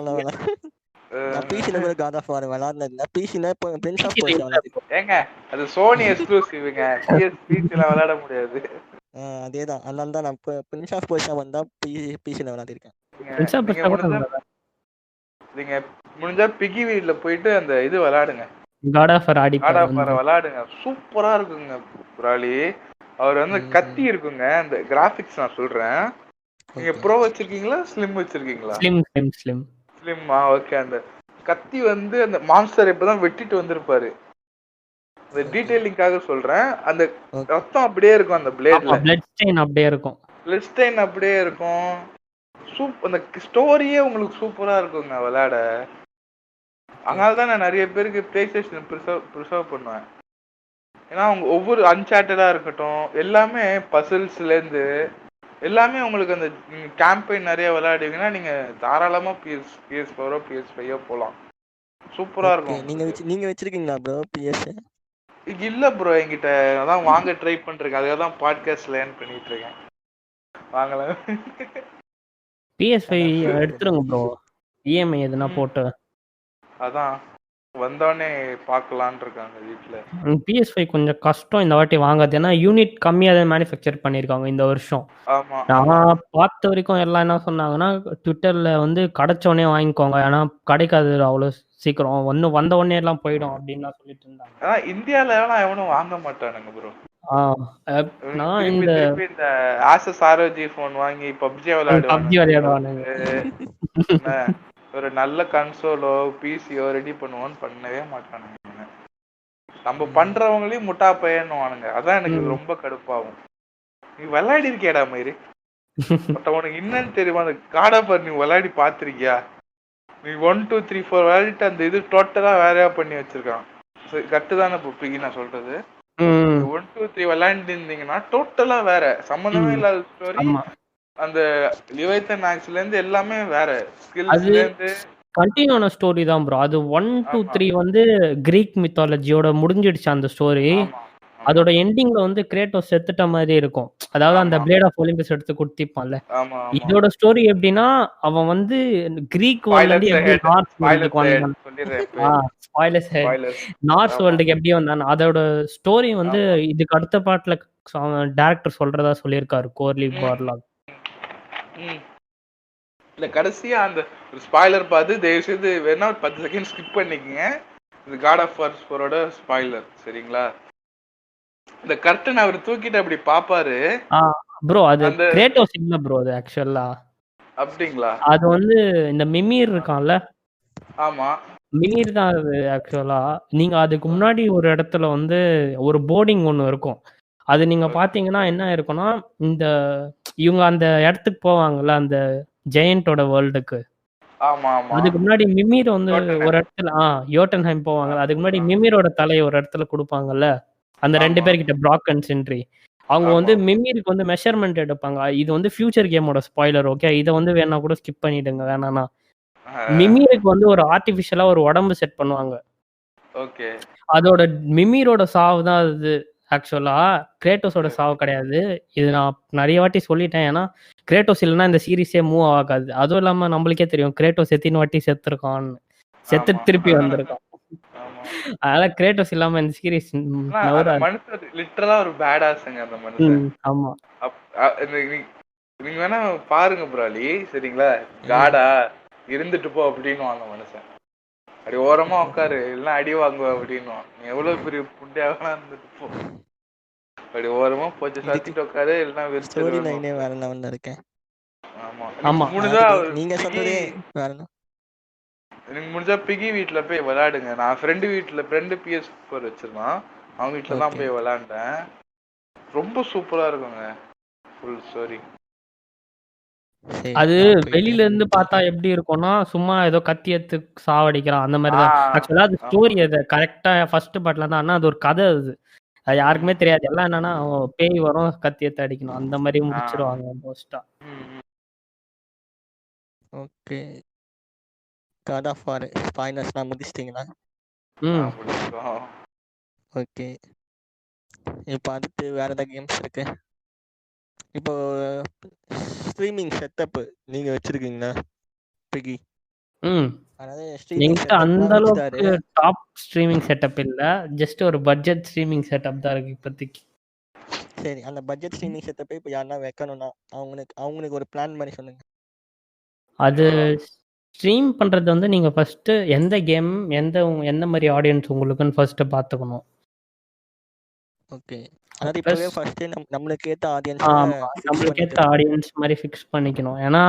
நான் பிசில கூட காட் ஆஃப் வார் விளையாடுனது. பிசில பிரின்ஸ் ஆஃப் பெர்ஷியா விளையாடுறேன். ஏங்க அது சோனி எக்ஸ்க்ளூசிவ்ங்க, பிசில விளையாட முடியாது. அதேதான், அதனால தான் நான் பிரின்ஸ் ஆஃப் பெர்ஷியா வந்தா பிசில விளையாடிருக்கேன். பிரின்ஸ் ஆஃப் பெர்ஷியா நீங்க முடிஞ்சா பிகி வீட்ல போயிட்டு அந்த இது விளையாடுங்க, காட் ஆஃப் வார் விளையாடுங்க. சூப்பரா இருக்குங்க ப்ராலி. அவர் வந்து கத்தி இருக்குங்க, அந்த கிராபிக்ஸ் நான் சொல்றேன். நீங்க ப்ரோ வச்சிருக்கீங்களா ஸ்லிம் வச்சிருக்கீங்களா? ஸ்லிம்மா ஓகே. அந்த கத்தி வந்து அந்த மான்ஸ்டர் இப்பதான் வெட்டிட்டு வந்திருப்பாரு, அந்த டீடைலிங்காக சொல்றேன். அந்த ரத்தம் அப்படியே இருக்கும் அந்த பிளேட்ல, பிளட் ஸ்டெயின் அப்படியே இருக்கும். அந்த ஸ்டோரியே உங்களுக்கு சூப்பரா இருக்குங்க விளையாட. அதனாலதான் நான் நிறைய பேருக்கு பிளேஸ்டேஷன் ப்ரிசர்வ் பண்ணுவேன். ஏன்னா அவங்க ஒவ்வொரு அன்சார்ட்டடா இருக்கட்டும், எல்லாமே பசில்ஸ்ல இருந்து எல்லாமே உங்களுக்கு அந்த கேம்பெயின் நிறைய விளையாடுவீங்கன்னா நீங்க தாராளமா PS4 PS5 போலாம். சூப்பரா இருக்கும். நீங்க வச்சிருக்கீங்களா ப்ரோ PS? இல்ல ப்ரோ, என்கிட்ட அதான் வாங்க ட்ரை பண்றேன். அதுக்காக தான் பாட்காஸ்ட் லேர்ன் பண்ணிட்டு இருக்கேன். வாங்கலாம். PS5 எடுத்துருங்க ப்ரோ, EMI எதுனா போட்டு. அதான் வந்தோடனே பார்க்கலான்னு இருக்காங்க வீட்டில். PS5 கொஞ்சம் கஷ்டம் இந்த வாட்டி வாங்காது, ஏன்னா யூனிட் கம்மியாக தான் மேனுஃபேக்சர் பண்ணியிருக்காங்க இந்த வருஷம். நான் பார்த்த வரைக்கும் எல்லாம் என்ன சொன்னாங்கன்னா, ட்விட்டரில் வந்து கிடைச்சோடனே வாங்கிக்கோங்க, ஏன்னா கிடைக்காது அவ்வளோ சீக்கிரம், வந்த உடனே எல்லாம் போயிடும் அப்படின்னு சொல்லிட்டு இருந்தாங்க. அதான் இந்தியாவில் எவனும் வாங்க மாட்டானுங்க ப்ரோ. நான் இந்த ஆசஸ் ROG ஃபோன் வாங்கி பப்ஜி விளையாடுவானுங்க. ஒரு நல்ல கன்சோலோ பிசியோ ரெடி பண்ணுவோன்னு பண்ணவே மாட்டானுங்க. நம்ம பண்றவங்களையும் முட்டா பையன்னுவானுங்க. அதான் எனக்கு ரொம்ப கடுப்பாகும். நீ விளையாடி இருக்கேடா மயிறு, உனக்கு என்னன்னு தெரியுமா? அந்த காட் ஆஃப் வார் நீ விளையாடி பாத்திருக்கியா? நீ 1 2 3 4 விளையாடிட்டு அந்த இது டோட்டலா வேறையா பண்ணி வச்சிருக்கான். கரெக்டு தானே புப்பிக்கு நான் சொல்றது? 1 2 3 விளையாண்டு இருந்தீங்கன்னா டோட்டலா வேற, சம்பந்தமே இல்லாத ஸ்டோரி. அந்த லிவைத்தன் ஆக்ஸ்ல இருந்து எல்லாமே வேற, ஸ்கில்ஸ்ல இருந்து கண்டினியூன ஸ்டோரி தான் ப்ரோ. அது 1 2 3 வந்து கிரீக் மித்தாலஜியோட முடிஞ்சிடுச்சு அந்த ஸ்டோரி. அதோட எண்டிங்ல வந்து கிரேட்டோஸ் செத்துட்ட மாதிரி இருக்கும். அதாவது அந்த பிளேட் ஆஃப் ஒலிம்பஸ் எடுத்து கொடுத்திப்பான்ல. இதோட ஸ்டோரி எப்படின்னா, அவன் வந்து கிரீக் வேர்ல்ட்ல எப்படி நார்த் வேர்ல்டுக்கு வந்தான், நார்த் வேர்ல்டுக்கு எப்படி வந்தான், அதோட ஸ்டோரி வந்து இதுக்கு அடுத்த பாட்டுல டைரக்டர் சொல்றதா சொல்லியிருக்காரு, கோர்லி பார்லாக். இல்ல கடைசியா அந்த ஸ்பாய்லர் பார்த்து தயவு செய்து வேணா 10 செகண்ட் ஸ்கிப் பண்ணிக்கங்க. இது காட் ஆஃப் வார் 4ஓட ஸ்பாய்லர், சரிங்களா? இந்த கர்டன் அவர் தூக்கிட்டு அப்படி பாப்பாரு ப்ரோ. அது கிரேட்டோஸ் இல்ல ப்ரோ, அது ஆக்சுவலா. அப்படிங்களா? அது வந்து இந்த மிமிர் இருக்கான்ல, ஆமா மிமிர் தான் அது ஆக்சுவலா. நீங்க அதுக்கு முன்னாடி ஒரு இடத்துல வந்து ஒரு போர்டிங் ஒன்று இருக்கும். அது நீங்க பாத்தீங்கன்னா என்ன இருக்கும்னா, இந்த இவங்க அந்த இடத்துக்கு போவாங்கல்ல, அந்த ஜெயண்டோட வேர்ல்டுக்கு. ஆமா ஆமா அதுக்கு முன்னாடி மிமிர் வந்து யோட்டன்ஹைம். ஒரு இடத்துல யோட்டன்ஹைம் போவாங்கல்ல. அதுக்கு முன்னாடி ஆ. மிமிரோட தலையை ஒரு இடத்துல கொடுப்பாங்கல்ல. அந்த 2 ஆமா பேர்கிட்ட பிராக் அண்ட் சென்ட்ரி. அவங்க ஆமா வந்து மிமிருக்கு வந்து மெஷர்மெண்ட் எடுப்பாங்க. இது வந்து ஃபியூச்சர் கேமோட ஸ்பாய்லர். ஓகே. இத வந்து வேணா கூட ஸ்கிப் பண்ணிடுங்க வேணாம்னா. மிமிருக்கு வந்து ஒரு ஆர்டிஃபிஷியலா ஒரு உடம்பு செட் பண்ணுவாங்க. ஓகே அதோட மிமிரோட சாவு தான் அது. ஆக்சுவலா கிரேட்டோஸோட சாவு கிடையாது. இது நான் நிறைய வாட்டி சொல்லிட்டேன். ஏன்னா கிரேட்டோஸ் இல்லைன்னா இந்த சீரிஸே மூவ் ஆகாது. அதுவும் இல்லாம நம்மளுக்கே தெரியும் கிரேட்டோஸ் எத்தனை வாட்டி செத்துருக்கான்னு. செத்து ஆமா திருப்பி வந்திருக்கான். ஆமா அதனால கிரேட்டோஸ் இல்லாம இந்த சீரிஸ் ஆனா, அந்த நவராது. மனுஷன் லிட்டரலா ஒரு பேடாஸ்ங்க அந்த மனுஷன். ஆமா. நீங்க வேணா பாருங்க ப்ராலி, சரிங்களா? காடா இருந்துட்டு போ அப்படின்னு அந்த மனுஷன். அப்படி ஓரமா உட்காரு எல்லாம் அடி வாங்குவ அப்படின்னு. நீ எவ்வளவு பெரிய புண்டையாவனா இருந்துட்டு போ, அப்படி ஓரமா போச்சு சத்திட்டு உட்காரு எல்லாம் ஸ்டோரி வெறுத்து. லைனே வேற லெவல்ல இருக்கேன். ஆமா ஆமா. முடிஞ்சா நீங்க சொன்னதே வேற. எனக்கு முடிஞ்சா பிகி வீட்டுல போய் விளையாடுங்க. நான் ஃப்ரெண்டு PS4 வச்சிருந்தான், அவங்க வீட்டுல தான் போய் விளையாண்டேன். ரொம்ப சூப்பரா இருக்குங்க ஃபுல் ஸ்டோரி. அது வெளியில இருந்து பார்த்தா எப்படி இருக்கும்னா சும்மா ஏதோ கத்தி எடுத்து சாவடிக்கிறான் அந்த மாதிரி தான். ஆக்சுவலா அது ஸ்டோரி அது கரெக்டா ஃபர்ஸ்ட் பார்ட்ல தான். ஆனா அது ஒரு கதை அது. அது யாருக்குமே தெரியாது. எல்லாம் என்னன்னா பேய் வரும் கத்தி எடுத்து அடிக்கணும் அந்த மாதிரி முடிச்சிருவாங்க மோஸ்டா. ஓகே. காட் ஆஃப் வார் ஸ்பாய்லர்ஸ்லாம் முடிச்சிட்டீங்களா? ஓகே. இப்போ அடுத்து வேற ஏதாவது கேம்ஸ் இருக்கு? இப்போ ஸ்ட்ரீமிங் செட்டப் நீங்க வச்சிருக்கீங்களா பிகி? அதாவது ஸ்ட்ரீமிங் என்கிட்ட அந்த செட்டப்லாம் அளவுக்கு வச்சுட்டாரு. டாப் ஸ்ட்ரீமிங் செட்டப் இல்ல. ஜஸ்ட் ஒரு பட்ஜெட் ஸ்ட்ரீமிங் செட்டப் தான் இருக்கு இப்போதைக்கு. சரி, அந்த பட்ஜெட் ஸ்ட்ரீமிங் செட்டப்பை இப்போ யாருன்னா வைக்கணும்னா அவங்களுக்கு ஒரு பிளான் மாதிரி சொல்லுங்க. அது ஸ்ட்ரீம் பண்றது வந்து நீங்க ஃபர்ஸ்ட் எந்த கேம் எந்த மாதிரி ஆடியன்ஸ் உங்களுக்குன்னு ஃபர்ஸ்ட் பாத்துக்கணும். ஓகே. அதாவது இப்பவே ஃபர்ஸ்ட் நம்மளுக்கு ஏத்த ஆடியன்ஸ் நம்மளுக்கு ஏத்த ஆடியன்ஸ் மாதிரி ஃபிக்ஸ் பண்ணிக்கணும். ஏன்னா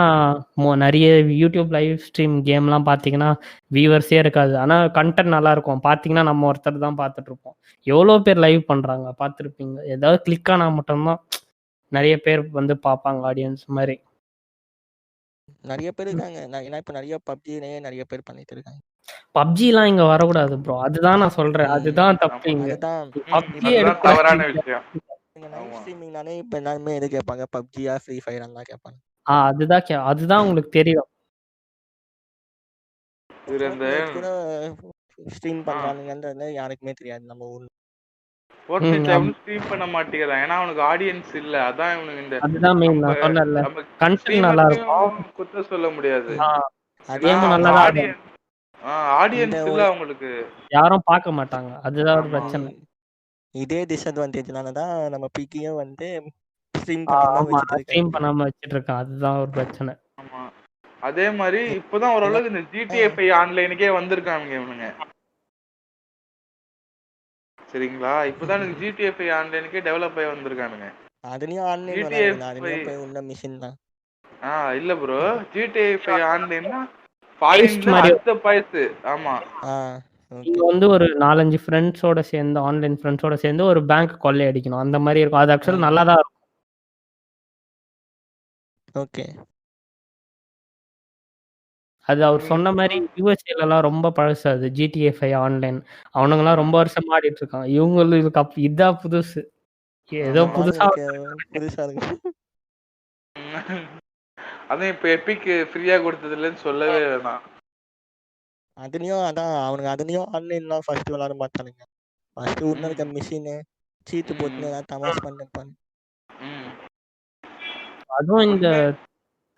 நிறைய யூடியூப் லைவ் ஸ்ட்ரீம் கேம்லாம் பார்த்தீங்கன்னா வியூவர்ஸே இருக்காது. ஆனா கண்டென்ட் நல்லா இருக்கும். பார்த்தீங்கன்னா நம்ம ஒருத்தர் தான் பார்த்துட்டு இருப்போம். எவ்வளோ பேர் லைவ் பண்றாங்க பார்த்துருப்பீங்க. ஏதாவது கிளிக் ஆனா மட்டும்தான் நிறைய பேர் வந்து பார்ப்பாங்க ஆடியன்ஸ் மாதிரி. நிறைய பேர் இருக்காங்க. ஏன்னா இப்போ நிறைய பப்ஜிலேயே நிறைய பேர் பண்ணிட்டு இருக்காங்க. பப்ஜிலாம் இங்க வரக்கூடாது ப்ரோ. அதுதான் நான் சொல்றேன். அதுதான் தப்பு இங்க. பப்ஜி தவறான விஷயம். லைவ் ஸ்ட்ரீமிங்னாலே இப்போ எல்லாருமே எது கேட்பாங்க? பப்ஜியா ஃப்ரீ ஃபயர் தான் கேட்பாங்க. அதுதான் உங்களுக்கு தெரியும். கூட ஸ்ட்ரீம் பண்றானுங்கன்றது யாருக்குமே தெரியாது நம்ம ஊர்ல. ஸ்ட்ரீம் பண்ண மாட்டேங்கிறான் ஏன்னா அவனுக்கு ஆடியன்ஸ் இல்ல. அதான் இவனுக்கு இந்த அதுதான் மெயின். நான் சொன்னேன்ல கண்டென்ட் நல்லா இருக்கும். குத்த சொல்ல முடியாது. ஆடியன்ஸ் இல்ல அவங்களுக்கு. யாரும் பார்க்க மாட்டாங்க. அதுதான் ஒரு பிரச்சனை. இதே டிஸ்அட்வான்டேஜ்னால தான் நம்ம பிகியும் வந்து ஸ்ட்ரீம் பண்ணாம வச்சிட்டு இருக்கேன். அதுதான் ஒரு பிரச்சனை. ஆமா. அதே மாதிரி இப்போதான் ஓரளவுக்கு இந்த GTA 5 ஆன்லைனுக்கே வந்திருக்காங்க இவனுங்க, சரிங்களா? இப்போதான் எனக்கு GTA 5 ஆன்லைனுக்கே டெவலப் ஆகி வந்திருக்கானுங்க. அதுலயும் ஆன்லைன் வராதுங்க. அதுலயும் போய் உள்ள மிஷின் தான். இல்ல ப்ரோ, GTA 5 ஆன்லைன்னா ஃபாரின்ல அடுத்த பைஸ். ஆமா. நீங்க வந்து ஒரு 4-5 ஃப்ரெண்ட்ஸோட சேர்ந்து ஆன்லைன் ஃப்ரெண்ட்ஸோட சேர்ந்து ஒரு பேங்க் கொள்ளை அடிக்கணும். அந்த மாதிரி இருக்கும். அது ஆக்சுவலா நல்லா தான் இருக்கும். ஓகே. அது அவர் சொன்ன மாதிரி யூஎஸ்ஏலாம் ரொம்ப பழசு. அது GTA 5 ஆன்லைன் அவனுங்கலாம் ரொம்ப வருஷமா ஆடிட்டு இருக்காங்க. இவங்களுக்கு இதான் புதுசு. ஏதோ புதுசா இருக்கு. அதான் இப்ப எபிக் ஃப்ரீயா கொடுத்ததுலன்னு சொல்லவே வேணாம். அதுலயும் அதான் அவனுங்க அதுலயும் ஆன்லைன்லாம் ஃபர்ஸ்ட் விளையாட மாட்டானுங்க. ஃபர்ஸ்ட் உள்ள இருக்க மிஷின் சீட்டு போட்டு ஏதாவது தமாஷ் பண்ணிருப்பாங்க. அதுவும் இந்த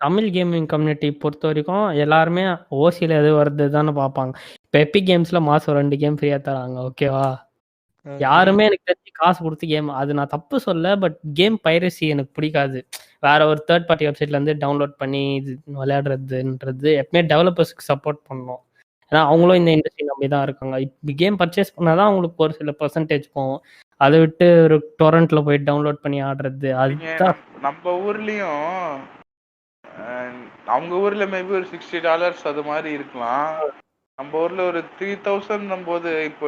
தமிழ் கேமிங் கம்யூனிட்டி பொறுத்த வரைக்கும் எல்லாருமே ஓசியில் எது வருது தானே பார்ப்பாங்க. இப்போ எபிக் கேம்ஸில் மாதம் 2 கேம் ஃப்ரீயாக தராங்க. ஓகேவா? யாருமே எனக்கு தெரிஞ்சு காசு கொடுத்து கேம், அது நான் தப்பு சொல்ல, பட் கேம் பைரசி எனக்கு பிடிக்காது. வேற ஒரு தேர்ட் பார்ட்டி வெப்சைட்லேருந்து டவுன்லோட் பண்ணி இது விளையாடுறதுன்றது எப்பவுமே டெவலப்பர்ஸ்க்கு சப்போர்ட் பண்ணணும். ஏன்னா அவங்களும் இந்த இண்டஸ்ட்ரி நம்பி தான் இருக்காங்க. இப்போ கேம் பர்ச்சேஸ் பண்ணால் தான் அவங்களுக்கு ஒரு சில பர்சன்டேஜ் போகும். அதை விட்டு ஒரு டொரண்ட்ல போய் டவுன்லோட் பண்ணி ஆடுறது அதுதான். நம்ம ஊர்லயும் அவங்க ஊர்ல மேபி ஒரு $60 அது மாதிரி இருக்கலாம். நம்ம ஊர்ல ஒரு 3000 போது இப்போ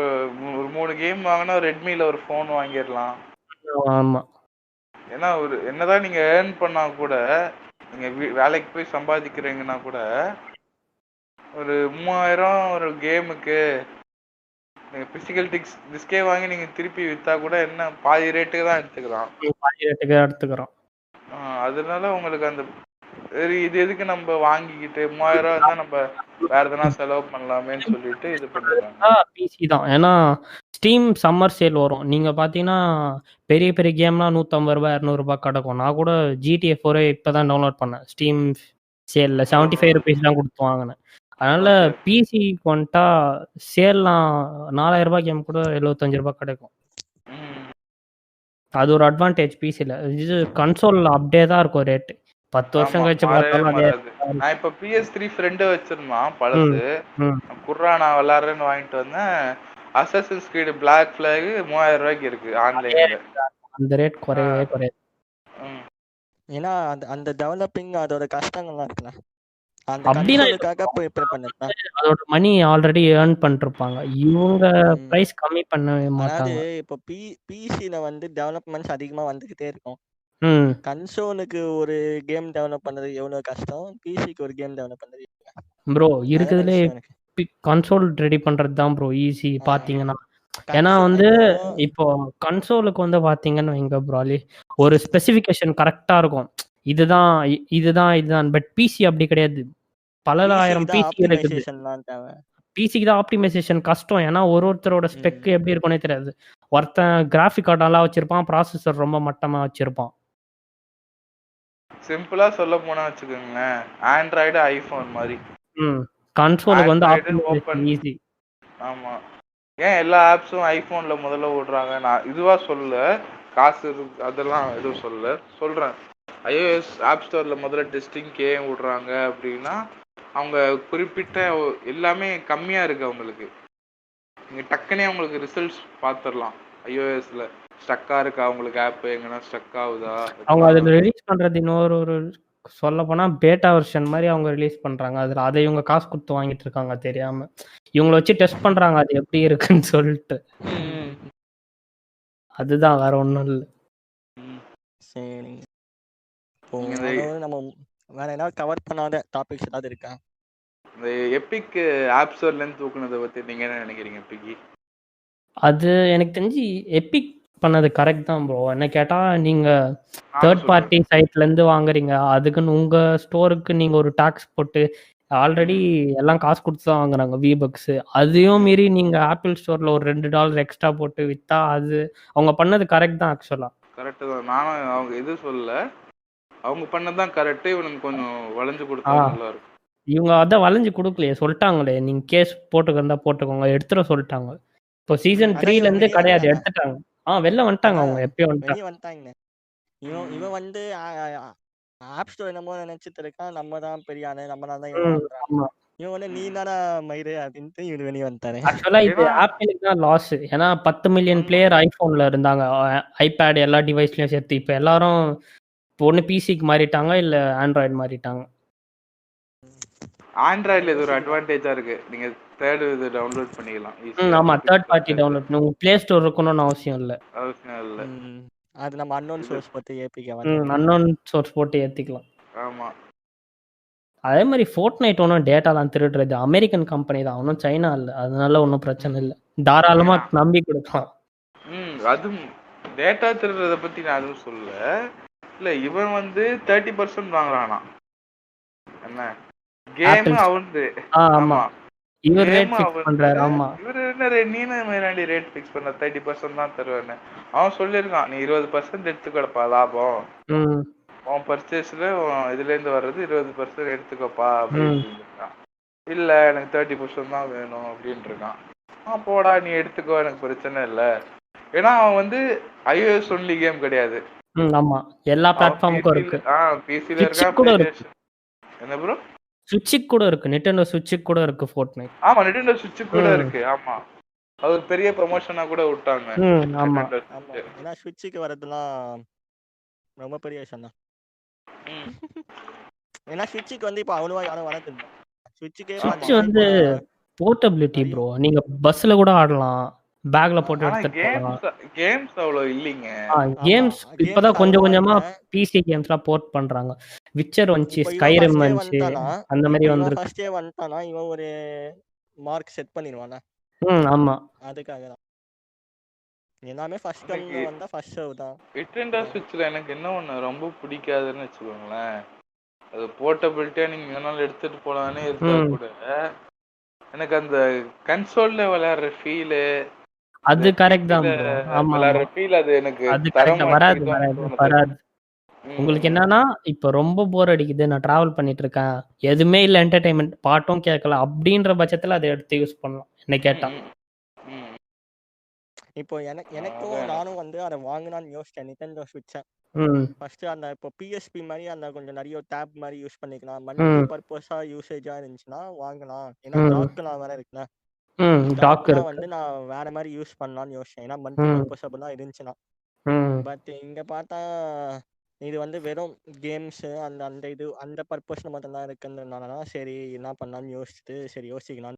ஒரு 3 கேம் வாங்கினா ரெட்மில ஒரு போன் வாங்கிடலாம். ஆமா. ஏன்னா ஒரு என்னதான் நீங்க ஏர்ன் பண்ணா கூட, நீங்க வேலைக்கு போய் சம்பாதிக்கிறீங்கன்னா கூட ஒரு 3000 ஒரு கேமுக்கு நீங்க பிசிக்கல் டிஸ்கே வாங்கி நீங்க திருப்பி வித்தா கூட என்ன பாதி ரேட்டுக்கு தான் எடுத்துக்கலாம். பாதி ரேட்டுக்கு எடுத்துக்கிறோம். அதனால உங்களுக்கு அந்த இது எதுக்கு நம்ம வாங்கிக்கிட்டு 3000 இருந்தா நம்ம வேற எதனா செலவு பண்ணலாமேன்னு சொல்லிட்டு இது பண்ணிடுறாங்க. பிசி தான். ஏன்னா ஸ்டீம் சம்மர் சேல் வரும். நீங்க பாத்தீங்கன்னா பெரிய பெரிய கேம்லாம் 150 ரூபாய் 200 ரூபாய் கிடக்கும். நான் கூட GTA 4 இப்பதான் டவுன்லோட் பண்ணேன். ஸ்டீம் சேல்ல 75 ருபீஸ் தான் கொடுத்து வாங்கினேன். அதனால பிசி வந்துட்டா சேல்லாம் 4000 ரூபாய் கேம் கூட 75 ரூபாய் கிடைக்கும். அது ஒரு அட்வான்டேஜ் பிசில. இது கன்சோல் அப்படியே தான் இருக்கும் ரேட். 10 வருஷம் கழிச்சு பார்த்தாலும் அதே. நான் இப்ப PS3 ஃப்ரெண்ட் வச்சிருந்தான் பழசு. குர்ரா நான் விளையாடுறேன்னு வாங்கிட்டு வந்தேன். அசாசின்ஸ் கிரீட் பிளாக் ஃபிளாக் 3000 ரூபாய்க்கு இருக்கு ஆன்லைன்ல. அந்த ரேட் குறையவே குறையாது. ஏன்னா அந்த டெவலப்பிங் அதோட கஷ்டங்கள்லாம் இருக்குல்ல. அந்த கன்சோலுக்காக ப்ரிப்பேர் பண்ணிருப்பாங்க. அதோட மணி ஆல்ரெடி ஏர்ன் பண்ணிருப்பாங்க. இவங்க பிரைஸ் கம்மி பண்ண மாட்டாங்க. அதாவது இப்போ பிசில வந்து டெவலப்மெண்ட்ஸ் அதிகமா வந்துகிட்டே இருக்கும். கன்சோலுக்கு ஒரு கேம் டெவலப் பண்றது எவ்வளவு கஷ்டம், பிசிக்கு ஒரு கேம் டெவலப் பண்றது ப்ரோ இருக்குதுலே கன்சோல் ரெடி பண்றது தான் ப்ரோ ஈஸி பாத்தீங்கன்னா. ஏன்னா வந்து இப்போ கன்சோலுக்கு வந்து பாத்தீங்கன்னு வைங்க ப்ரோ, ஒரு ஸ்பெசிஃபிகேஷன் கரெக்டா இருக்கும். இதுதான் இதுதான் இதுதான். பட் பிசி அப்படி கிடையாது. பல ஆயிரம் பிசி இருக்குது. பிசிக்கு தான் ஆப்டிமைசேஷன் கஷ்டம். ஏன்னா ஒருத்தரோட ஸ்பெக் எப்படி இருக்கும்னே தெரியாது. ஒருத்தன் கிராஃபிக் கார்டு நல்லா வச்சிருப்பான், ப்ராசஸர் ரொம்ப மட்டமா வச்சிருப்பான். சிம்பிளா சொல்ல போனா வச்சுக்கோங்களேன், ஆண்ட்ராய்டு ஐபோன் மாதிரி. கன்சோலுக்கு வந்து ஆப்டிமைசேஷன் ஈஸி. ஆமா. ஏன் எல்லா ஆப்ஸும் ஐபோன்ல முதல்ல ஓடுறாங்க? நான் இதுவா சொல்ல, காசு அதெல்லாம் எதுவும் சொல்றேன். iOS ஆப் ஸ்டோர்ல முதல்ல டெஸ்டிங்க்கு ஏன் விடுறாங்க அப்படின்னா, அவங்க குறிப்பிட்ட எல்லாமே கம்மியா இருக்கு அவங்களுக்கு. நீங்க டக்குனே அவங்களுக்கு ரிசல்ட்ஸ் பார்த்துடலாம். iOSல ஸ்டக்கா இருக்கா உங்களுக்கு ஆப், எங்கன்னா ஸ்டக் ஆகுதா? அவங்க அதுல ரிலீஸ் பண்றது இன்னொரு ஒரு சொல்ல போனா பேட்டா வெர்ஷன் மாதிரி அவங்க ரிலீஸ் பண்றாங்க. அதுல அதை இவங்க காசு கொடுத்து வாங்கிட்டு இருக்காங்க தெரியாம. இவங்களை வச்சு டெஸ்ட் பண்றாங்க அது எப்படி இருக்குன்னு சொல்லிட்டு. அதுதான், வேற ஒண்ணும் இல்லை. சரிங்க. நம்ம வேற ஏதாவது கவர் பண்ணாத டாபிக்ஸ் ஏதாவது இருக்கா? இந்த எபிக் ஆப் ஸ்டோர்ல இருந்து தூக்குனதை பத்தி நீங்க என்ன நினைக்கிறீங்க பிகி? அது எனக்கு தெரிஞ்சு எபிக் பண்ணது கரெக்ட் தான் ப்ரோ. என்ன கேட்டா நீங்க தேர்ட் பார்ட்டி சைட்ல இருந்து வாங்குறீங்க, அதுக்குன்னு உங்க ஸ்டோருக்கு நீங்க ஒரு டாக்ஸ் போட்டு ஆல்ரெடி எல்லாம் காசு கொடுத்து தான் வாங்குறாங்க V-Bucks. அதையும் மீறி நீங்க ஆப்பிள் ஸ்டோர்ல ஒரு $2 எக்ஸ்ட்ரா போட்டு வித்தா அது அவங்க பண்ணது கரெக்ட் தான். ஆக்சுவலா கரெக்ட் தான். நானும் அவங்க இது சொல்லல, அவங்க பண்ணதான் கரெக்ட். இவனுக்கு கொஞ்சம் வளைஞ்சு கொடுத்தா நல்லா இருக்கும். இவங்க அதான் வளைஞ்சு கொடுக்கலையே, சொல்லிட்டாங்களே நீங்க கேஸ் போட்டுக்கிறதா போட்டுக்கோங்க, எடுத்துட சொல்லிட்டாங்க. இப்போ சீசன் 3ல இருந்து கிடையாது, எடுத்துட்டாங்க. வெளில வந்துட்டாங்க. அவங்க எப்பயோ வந்துட்டாங்க. இவன் வந்து ஆப் ஸ்டோர் என்னமோ நினைச்சிட்டு இருக்கான், நம்ம தான் பெரிய ஆளு, நம்ம தான் இவன் வந்து நீ தானே மயிறு அப்படின்ட்டு இவன் வெளியே வந்துட்டாரு. ஆக்சுவலா இது ஆப்பிளுக்கு தான் லாஸ். ஏன்னா 10 மில்லியன் பிளேயர் ஐபோன்ல இருந்தாங்க, ஐபேட் எல்லா டிவைஸ்லயும் சேர்த்து. இப்போ எல்லாரும் ஒன்னு பிசிக்கு மாறிட்டாங்க, இல்ல ஆண்ட்ராய்டு மாறிட்டாங்க. ஆண்ட்ராய்டுல இது ஒரு அட்வான்டேஜா இருக்கு, நீங்க தேர்ட் இது டவுன்லோட் பண்ணிக்கலாம். ஆமா, தேர்ட் பார்ட்டி டவுன்லோட் பண்ணி உங்க பிளே ஸ்டோர் இருக்கணும்னு அவசியம் இல்ல. அது நம்ம அன்னோன் சோர்ஸ் போட்டு ஏத்திக்கலாம். அன்னோன் சோர்ஸ் போட்டு ஏத்திக்கலாம். ஆமா. அதே மாதிரி ஃபோர்ட்நைட் ஒன்றும் டேட்டாலாம் திருடுறது அமெரிக்கன் கம்பெனி தான், ஒன்றும் சைனா இல்லை. அதனால ஒன்றும் பிரச்சனை இல்லை, தாராளமா நம்பி கொடுக்கலாம். அதுவும் டேட்டா திருடுறத பத்தி நான் அதுவும் சொல்லல. இல்ல இவன் வந்து 30% வாங்குறானா என்ன கேம் அவந்து. ஆமா, இவர் ரேட் ஃபிக்ஸ் பண்றாரு. ஆமா, இவர் என்ன நீனே மேலாண்டி ரேட் ஃபிக்ஸ் பண்ண 30% தான் தருவேன்னு அவன் சொல்லியிருக்கான். நீ 20% எடுத்துக்கடப்பா லாபம், உன் பர்ச்சேஸ்ல இதுல இருந்து வர்றது 20% எடுத்துக்கப்பா அப்படின்னு இருக்கான். இல்ல எனக்கு 30% தான் வேணும் அப்படின்னு இருக்கான். போடா நீ எடுத்துக்கோ, எனக்கு பிரச்சனை இல்லை. ஏன்னா அவன் வந்து iOS ஒன்லி கேம் கிடையாது. ஆமா, எல்லா பிளாட்ஃபார்முக்கும் இருக்கு. பிசில இருக்கா, என்ன ப்ரோ, சுவிட்சுக்கு கூட இருக்கு, Nintendo சுவிட்சுக்கு கூட இருக்கு ஃபோர்ட்நைட். ஆமா, Nintendo சுவிட்சுக்கு கூட இருக்கு. ஆமா, அது ஒரு பெரிய ப்ரமோஷனா கூட விட்டாங்க. ஆமா, ஏன்னா சுவிட்சுக்கு வரதுலாம் ரொம்ப பெரிய விஷயம் தான். ஏன்னா சுவிட்சுக்கு வந்து இப்போ அவ்வளவா யாரும் வரது இல்லை. சுவிட்ச் வந்து போர்ட்டபிலிட்டி ப்ரோ, நீங்க பஸ்ல கூட ஆடலாம், பேக்ல போட்டு ஆனா எடுத்துட்டு போகலாம். கேம்ஸ் அவ்வளவு இல்லைங்க. கேம்ஸ் கேம்ஸ் இப்பதான் கொஞ்சம் கொஞ்சமா தருவாங்க. பிசி கேம்ஸ்லாம் போர்ட் பண்றாங்க. விச்சர் வந்துச்சு, இப்போ இவன் ஸ்கைரிம் ஃபர்ஸ்டே வந்துச்சு, வந்துட்டானா அந்த மாதிரி இப்போ இவன் வந்திருக்கு. ஃபர்ஸ்டே வந்துட்டானா இவன் ஒரு மார்க் செட் பண்ணிடுவானா, ஆமா. அதுக்காக தான் எல்லாமே ஃபர்ஸ்ட் இன்னைக்கு கம்ல வந்தா ஃபர்ஸ்ட் சர்வ் தான். Nintendo Switchல எனக்கு என்ன ஒண்ணு ரொம்ப பிடிக்காதுன்னு வச்சுக்கோங்களேன், அது போர்ட்டபிலிட்டியா நீங்க எங்கனாலும் எடுத்துட்டு போலான்னு இருந்தா ம் கூட எனக்கு அந்த கன்சோல்ல விளையாடுற ஃபீலு, அந்த அது கரெக்ட் தான் டிவில ப்ரோ. ஆமா ஆமா, விளையாடுற ஃபீல் அது எனக்கு அது தர கரெக்டா வராது மாட்டேங்குதான்னு வராது தோணுது. வராது. உங்களுக்கு ம் என்னன்னா இப்போ ரொம்ப போர் அடிக்குது, நான் டிராவல் பண்ணிட்டு இருக்கேன், எதுவுமே இல்லை, என்டர்டைன்மெண்ட் பாட்டும் கேட்கல அப்படின்ற பட்சத்துல அதை எடுத்து யூஸ் பண்ணலாம் என்ன கேட்டா. ம் ம். இப்போ எனக்கும் அதான் நானும் வந்து அதை வாங்கினான்னு யோசிச்சேன் நிட்டெண்டோ ஸ்விட்சை. ம் ஃபர்ஸ்ட் அந்த இப்போ பிஎஸ்பி மாதிரி அந்த கொஞ்சம் நிறைய டேப் மாதிரி யூஸ் பண்ணிக்கலாம், மல்டி ம் பர்பஸா யூசேஜா இருந்துச்சுன்னா வாங்கலாம். ஏன்னா ம் டாக்லாம் வேற இருக்குல்ல, டாக் டாக்லாம் இருக்கு. வந்து நான் வேற மாதிரி யூஸ் பண்ணலாம்னு யோசிச்சேன், ஏன்னா மல்டி ம் பர்பஸபிளா இருந்துச்சுன்னா. ம் பட் இங்க பார்த்தா இது வந்து வெறும் கேம்ஸ் அந்த அந்த இது அந்த பர்பஸ்ல மட்டும்தான் இருக்குன்றதுனால சரி என்ன பண்ணலாம்னு யோசிச்சுட்டு சரி யோசிக்கலாம்.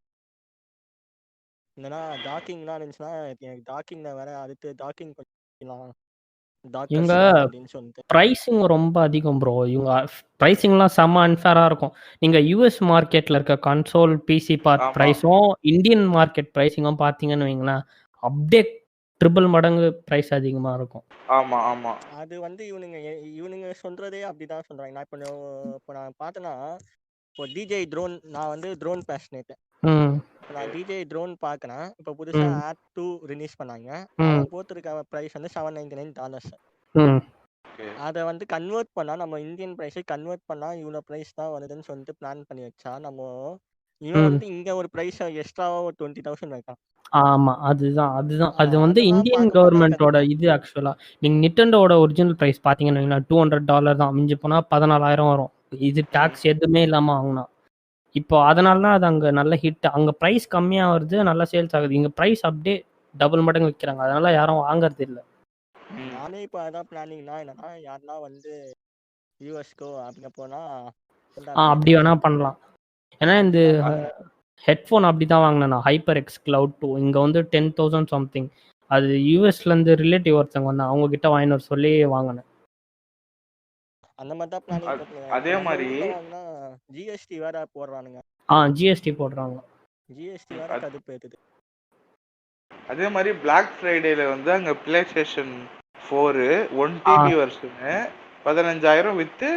இல்லைன்னா டாக்கிங்லாம் இருந்துச்சுன்னா எனக்கு டாக்கிங்ல வேற அடுத்து டாக்கிங் பண்ணலாம் டாக்கர் இவங்க ஸ்வாப் அப்படின்னு சொல்லிட்டு. ப்ரைஸிங் ரொம்ப அதிகம் ப்ரோ. இவங்க ப்ரைஸிங்லாம் செம்ம அன்ஃபேராக இருக்கும். நீங்கள் யூஎஸ் மார்க்கெட்டில் இருக்க கன்சோல் பிசி பார்ட் ஆமா ப்ரைஸும் இந்தியன் மார்க்கெட் ப்ரைஸிங்கும் பார்த்தீங்கன்னு வைங்களேன், அப்படியே ட்ரிபிள் மடங்கு ப்ரைஸ் அதிகமாக இருக்கும். ஆமா ஆமா. அது வந்து இவனுங்க சொல்றதே அப்படிதான் சொல்றாங்க. நான் இப்போ நான் பார்த்தேன்னா இப்போ டிஜே ட்ரோன், நான் வந்து ட்ரோன் பேஷனேட். ம் இப்போ நான் டிஜே ட்ரோன் பார்க்குறேன். இப்போ புதுசாக ம் ஆட் 2 ரிலீஸ் பண்ணாங்க. ம் அவன் போட்டிருக்க ப்ரைஸ் வந்து $799. ம் ஓகே. அதை வந்து கன்வெர்ட் பண்ணால் நம்ம இந்தியன் ப்ரைஸை கன்வெர்ட் பண்ணால் இவ்வளோ ப்ரைஸ் தான் வருதுன்னு சொல்லிட்டு பிளான் பண்ணி வச்சா இவன் ம் வந்து இங்கே ஒரு ப்ரைஸை எக்ஸ்ட்ராவாக ஒரு 20,000 வைக்கான். ஆமா. அதுதான் அதுதான். அது வந்து அதெல்லாம் இந்தியன் பார்க்கும்போது தான் கவர்மெண்ட்டோட கடுப்பு. இது ஆக்சுவலா. நீங்க நிட்டெண்டோட ஒரிஜினல் பிரைஸ் பார்த்தீங்கன்னு வைங்களேன், $200 தான். மிஞ்சி போனா 14,000 வரும். இது ம் டாக்ஸ் எதுவுமே இல்லாம வாங்குனா. இப்போ அதனால தான் அது அங்க நல்ல ஹிட். அங்க பிரைஸ் கம்மியா வருது, நல்லா சேல்ஸ் ஆகுது. இங்க பிரைஸ் அப்படியே டபுள் மடங்கு விக்கிறாங்க. அதனால யாரும் வாங்குறது இல்ல. ம். நானே இப்போ அதான் பிளானிங்னா என்னன்னா யாருன்னா வந்து யூஎஸ்க்கோ அப்படிங்க போனால் அப்படி வேணா பண்ணலாம். ஏன்னா இந்த ஹெட்ஃபோன் அப்படிதான் வாங்கினேன் நான், ஹைப்பர் எக்ஸ் கிளவுட் 2. இங்க வந்து 10,000 சம்திங். அது யூஎஸ்ல இருந்து ரிலேட்டிவ் ஒருத்தவங்க வந்தாங்க, அவங்க கிட்ட வாங்கிட்டு வர சொல்லி வாங்கினேன். அந்த மாதிரி தான் பிளானிங் போட்டுருக்கேன். அதே மாதிரி வாங்கினா ஜிஎஸ்டி வேற போடுறானுங்க. ஜிஎஸ்டி போடுறாங்க. ஜிஎஸ்டி வேற கடுப்பு ஏத்துது. அதே மாதிரி பிளாக் ஃப்ரைடேல வந்து அங்க பிளே ஸ்டேஷன் 4 1 டிபி வெர்ஷனு 15,000 வித்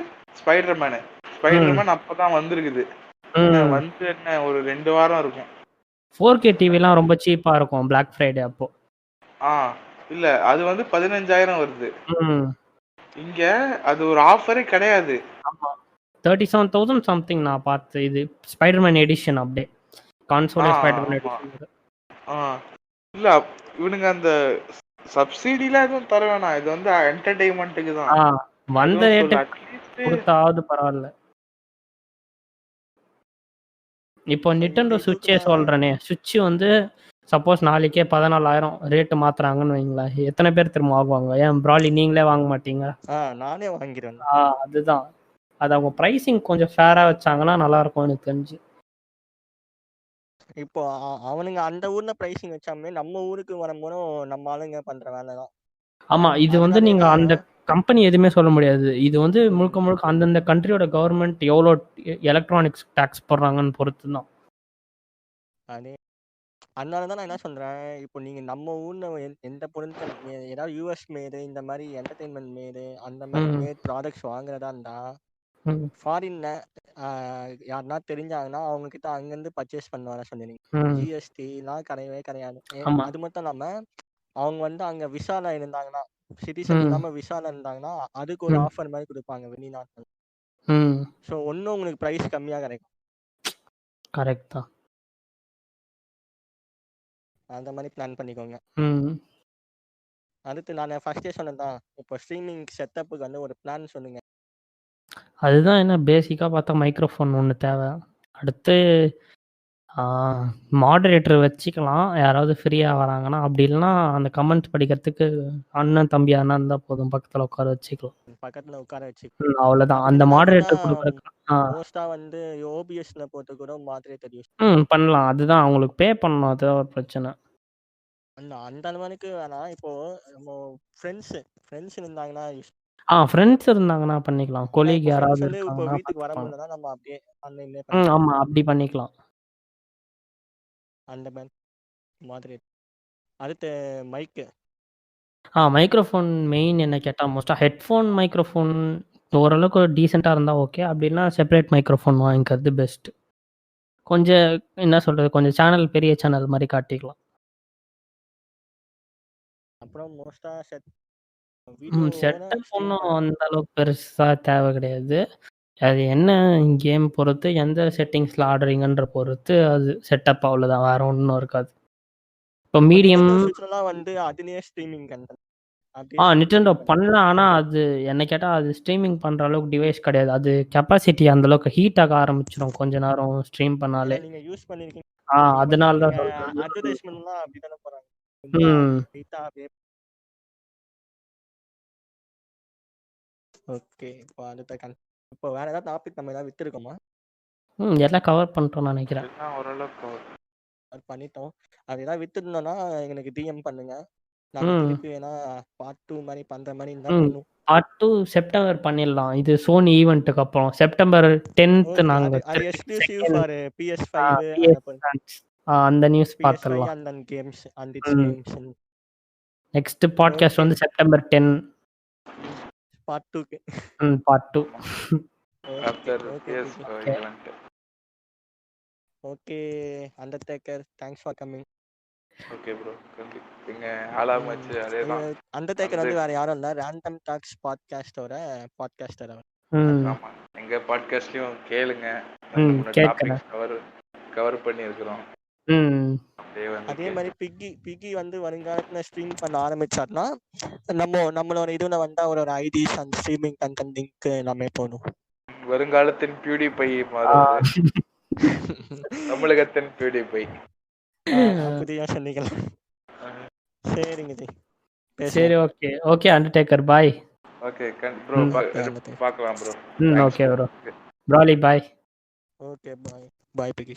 ஸ்பைடர்மேன் அப்பதான் வந்திருக்குது. வந்து என்ன ஒரு 2 வாரம் இருக்கும். 4K டிவிலாம் ரொம்ப சீப்பா இருக்கும் பிளாக் ஃப்ரைடே அப்போ. இல்ல அது வந்து 15,000 வருது. இங்க அது ஒரு ஆஃபரே கிடையாது. ஆமா, 37,000 சம்திங் நான் பார்த்து. இது ஸ்பைடர்மேன் எடிஷன் அப்படியே கான்சோல் ஸ்பைடர்மேன் எடிஷன். இல்ல இவனுங்க அந்த சப்சிடில எதுவும் தர வேணாம், இது வந்து என்டர்டெயின்மெண்ட்டுக்கு தான். வந்த ரேட்டு கொடுத்தாவது பரவாயில்ல. இப்போ நிட்டெண்டோ சுவிட்சே சொல்றேனே, சுவிட்ச் வந்து சப்போஸ் நாளைக்கே 14,000 ரேட்டு மாத்துறாங்கன்னு வைங்களேன், எத்தனை பேர் திரும்ப வாங்குவாங்க? ஏன் ப்ராலி நீங்களே வாங்க மாட்டீங்க? நானே வாங்கிடுவேன். அதுதான், அது அவங்க பிரைசிங் கொஞ்சம் ஃபேரா வச்சாங்கன்னா நல்லா இருக்கும் எனக்கு தெரிஞ்சு. இப்போ அவனுங்க அந்த ஊர்ல பிரைசிங் வச்சாமே நம்ம ஊருக்கு வரும்போது நம்ம ஆளுங்க பண்ற வேலை தான். ஆமா, இது வந்து நீங்க அந்த கம்பெனி எதுவுமே சொல்ல முடியாது. இது வந்து முழுக்க முழுக்க அந்தந்த கண்ட்ரியோட கவர்மெண்ட் எவ்வளோ எலக்ட்ரானிக்ஸ் டாக்ஸ் போடுறாங்கன்னு பொறுத்து தான். அதே அதனாலதான் நான் என்ன சொல்றேன், இப்போ நீங்க நம்ம ஊர்ல எந்த பொருட்கள் ஏதாவது யூஎஸ் மேடு இந்த மாதிரி என்டர்டைன்மெண்ட் மேடு அந்த மாதிரி மேட் ப்ராடக்ட்ஸ் வாங்குறதா இருந்தா ஃபாரின்ல யாருன்னா தெரிஞ்சாங்கன்னா அவங்க கிட்ட அங்கிருந்து பர்ச்சேஸ் பண்ணுவாங்க சொன்னீங்க. ஜிஎஸ்டி எல்லாம் கிடையவே கிடையாது. அது மட்டும் இல்லாம அவங்க வந்து அங்க விசால இருந்தாங்கன்னா, சிட்டிசன் இல்லாம விசால இருந்தாங்கன்னா அதுக்கு ஒரு ஆஃபர் மாதிரி கொடுப்பாங்க வெளிநாட்டுல. ஸோ ஒன்னும் உங்களுக்கு பிரைஸ் கம்மியா கிடைக்கும். கரெக்ட் தான். அந்த மாதிரி பிளான் பண்ணிக்கோங்க. அடுத்து நான் ஃபர்ஸ்டே சொன்னதான், இப்போ ஸ்ட்ரீமிங் செட்டப்புக்கு வந்து ஒரு பிளான் சொல்லுங்க. அதுதான் என்ன பேசிக்காக பார்த்தா மைக்ரோஃபோன் ஒன்று தேவை. அடுத்து மாடரேட்டர் வச்சுக்கலாம், யாராவது ஃப்ரீயாக வராங்கன்னா. அப்படி இல்லைன்னா அந்த கமெண்ட் படிக்கிறதுக்கு அண்ணன் தம்பி அண்ணன் இருந்தால் போதும், பக்கத்தில் உட்கார வச்சுக்கலாம். பக்கத்தில் உட்கார வச்சு அவ்வளோதான். அந்த மாடரேட்டர் கொடுக்குறதுக்கு மோஸ்டா வந்து ஓபிஎஸ்ல போட்டு கூட மாடரேட்டர் யூஸ் பண்ணலாம். அதுதான் அவங்களுக்கு பே பண்ணணும், அதுதான் ஒரு பிரச்சனை. அந்த அளவுக்கு வேணாம். இப்போ நம்ம ஃப்ரெண்ட்ஸ் இருந்தாங்கன்னா ஃப்ரெண்ட்ஸ் இருந்தாங்கன்னா பண்ணிக்கலாம். கொலீக் இப்போ யாராவது ஃப்ரெண்ட்ஸ் வந்து இப்போ இருக்காங்கன்னா வீட்டுக்கு வர பார்த்துப்பாங்க. முடியலன்னா நம்ம அப்படியே ஆன்லைன்லேயே ஆமா அப்படி பண்ணிக்கலாம். அந்த மாதிரி. அடுத்து மைக்கு. மைக்ரோஃபோன் மெயின் என்ன கேட்டால் மோஸ்ட்டாக ஹெட்ஃபோன் மைக்ரோஃபோன் ஓரளவுக்கு டீசெண்டாக இருந்தால் ஓகே. அப்படின்னா செப்பரேட் மைக்ரோஃபோன் வாங்கிக்கிறது பெஸ்ட். கொஞ்சம் என்ன சொல்கிறது, கொஞ்சம் சேனல் பெரிய சேனல் மாதிரி காட்டிக்கலாம். அப்புறம் மோஸ்ட்டாக செட்டப் ஒன்றும் அந்த அளவுக்கு பெருசாக தேவை கிடையாது. அது என்ன கேம் பொறுத்து எந்த செட்டிங்ஸில் ஆடுறீங்கன்ற பொறுத்து அது செட்டப் அவ்வளோதான், வேற ஒன்றும் இருக்காது. இப்போ மீடியம் வந்து அதுலயே ஸ்ட்ரீமிங் கண்டென்ட் நிட்டெண்டோ பண்ணலாம். ஆனால் அது என்ன கேட்டால் அது ஸ்ட்ரீமிங் பண்ணுற அளவுக்கு டிவைஸ் கிடையாது. அது கெப்பாசிட்டி அந்த அளவுக்கு ஹீட் ஆக ஆரம்பிச்சிடும் கொஞ்ச நேரம் ஸ்ட்ரீம் பண்ணாலே. நீங்க யூஸ் பண்ணிருக்கீங்க. அதனால தான் சொல்றேன். அட்வர்டைஸ்மென்ட்லாம் அப்படி தானே போறாங்க. ஓகே, இப்போ வேற ஏதாவது டாபிக் நம்ம ஏதாவது விட்டுருக்கோமா? எல்லாம் கவர் பண்ணிட்டோம்னு நினைக்கிறேன். ஓரளவுக்கு கவர் பண்ணிட்டோம். அது ஏதாவது விட்டுருந்தோம்னா எனக்கு டிஎம் பண்ணுங்க. நாங்க திருப்பி வேணா பார்ட் 2 மாதிரி பண்ற மாதிரி இருந்தா பண்ணுவோம். பார்ட் 2 செப்டம்பர் பண்ணிடலாம். இது சோனி ஈவென்ட்டுக்கு அப்புறம் செப்டம்பர் 10th நாங்க அது எக்ஸ்க்ளூசிவ் ஃபார் PS5 அந்த நியூஸ் பார்த்துடலாம். அந்த கேம்ஸ் அந்த கேம்ஸ். நெக்ஸ்ட் பாட்காஸ்ட் வந்து செப்டம்பர் 10 பார்ட் 2க்கு. Part 2 after PS5 event. Okay Undertaker, thanks for coming. Okay bro, நீங்க ஆலாமச்சு அதேதான். அண்டர்டேக்கர் வந்து வேற யாரும் இல்ல, ரேண்டம் டாக்ஸ் பாட்காஸ்டோட பாட்காஸ்டர் அவர். ஆமா, எங்க பாட்காஸ்ட்லயும் கேளுங்க. கேட்கறேன். கவர் பண்ணி இருக்கோம். அதே மாதிரி பிகி வந்து வருங்காலத்துல ஸ்ட்ரீம் பண்ண ஆரம்பிச்சார்னா நம்மளோட இதுல வந்தா ஒரு ஐடிஸ் அந்த ஸ்ட்ரீமிங் கண்டென்ட் லிங்க் எல்லாமே போடும். வருங்காலத்தின் பியூடிபை மாறுது. தமிழகத்தின் பியூடிபை. புதிய சொன்னீங்களா? சரிங்க ஜி. சரி, okay Undertaker bye. Okay bro, பார்க்கலாம் ப்ரோ. Okay bro. ப்ராலி பாய். Okay bye பிகி.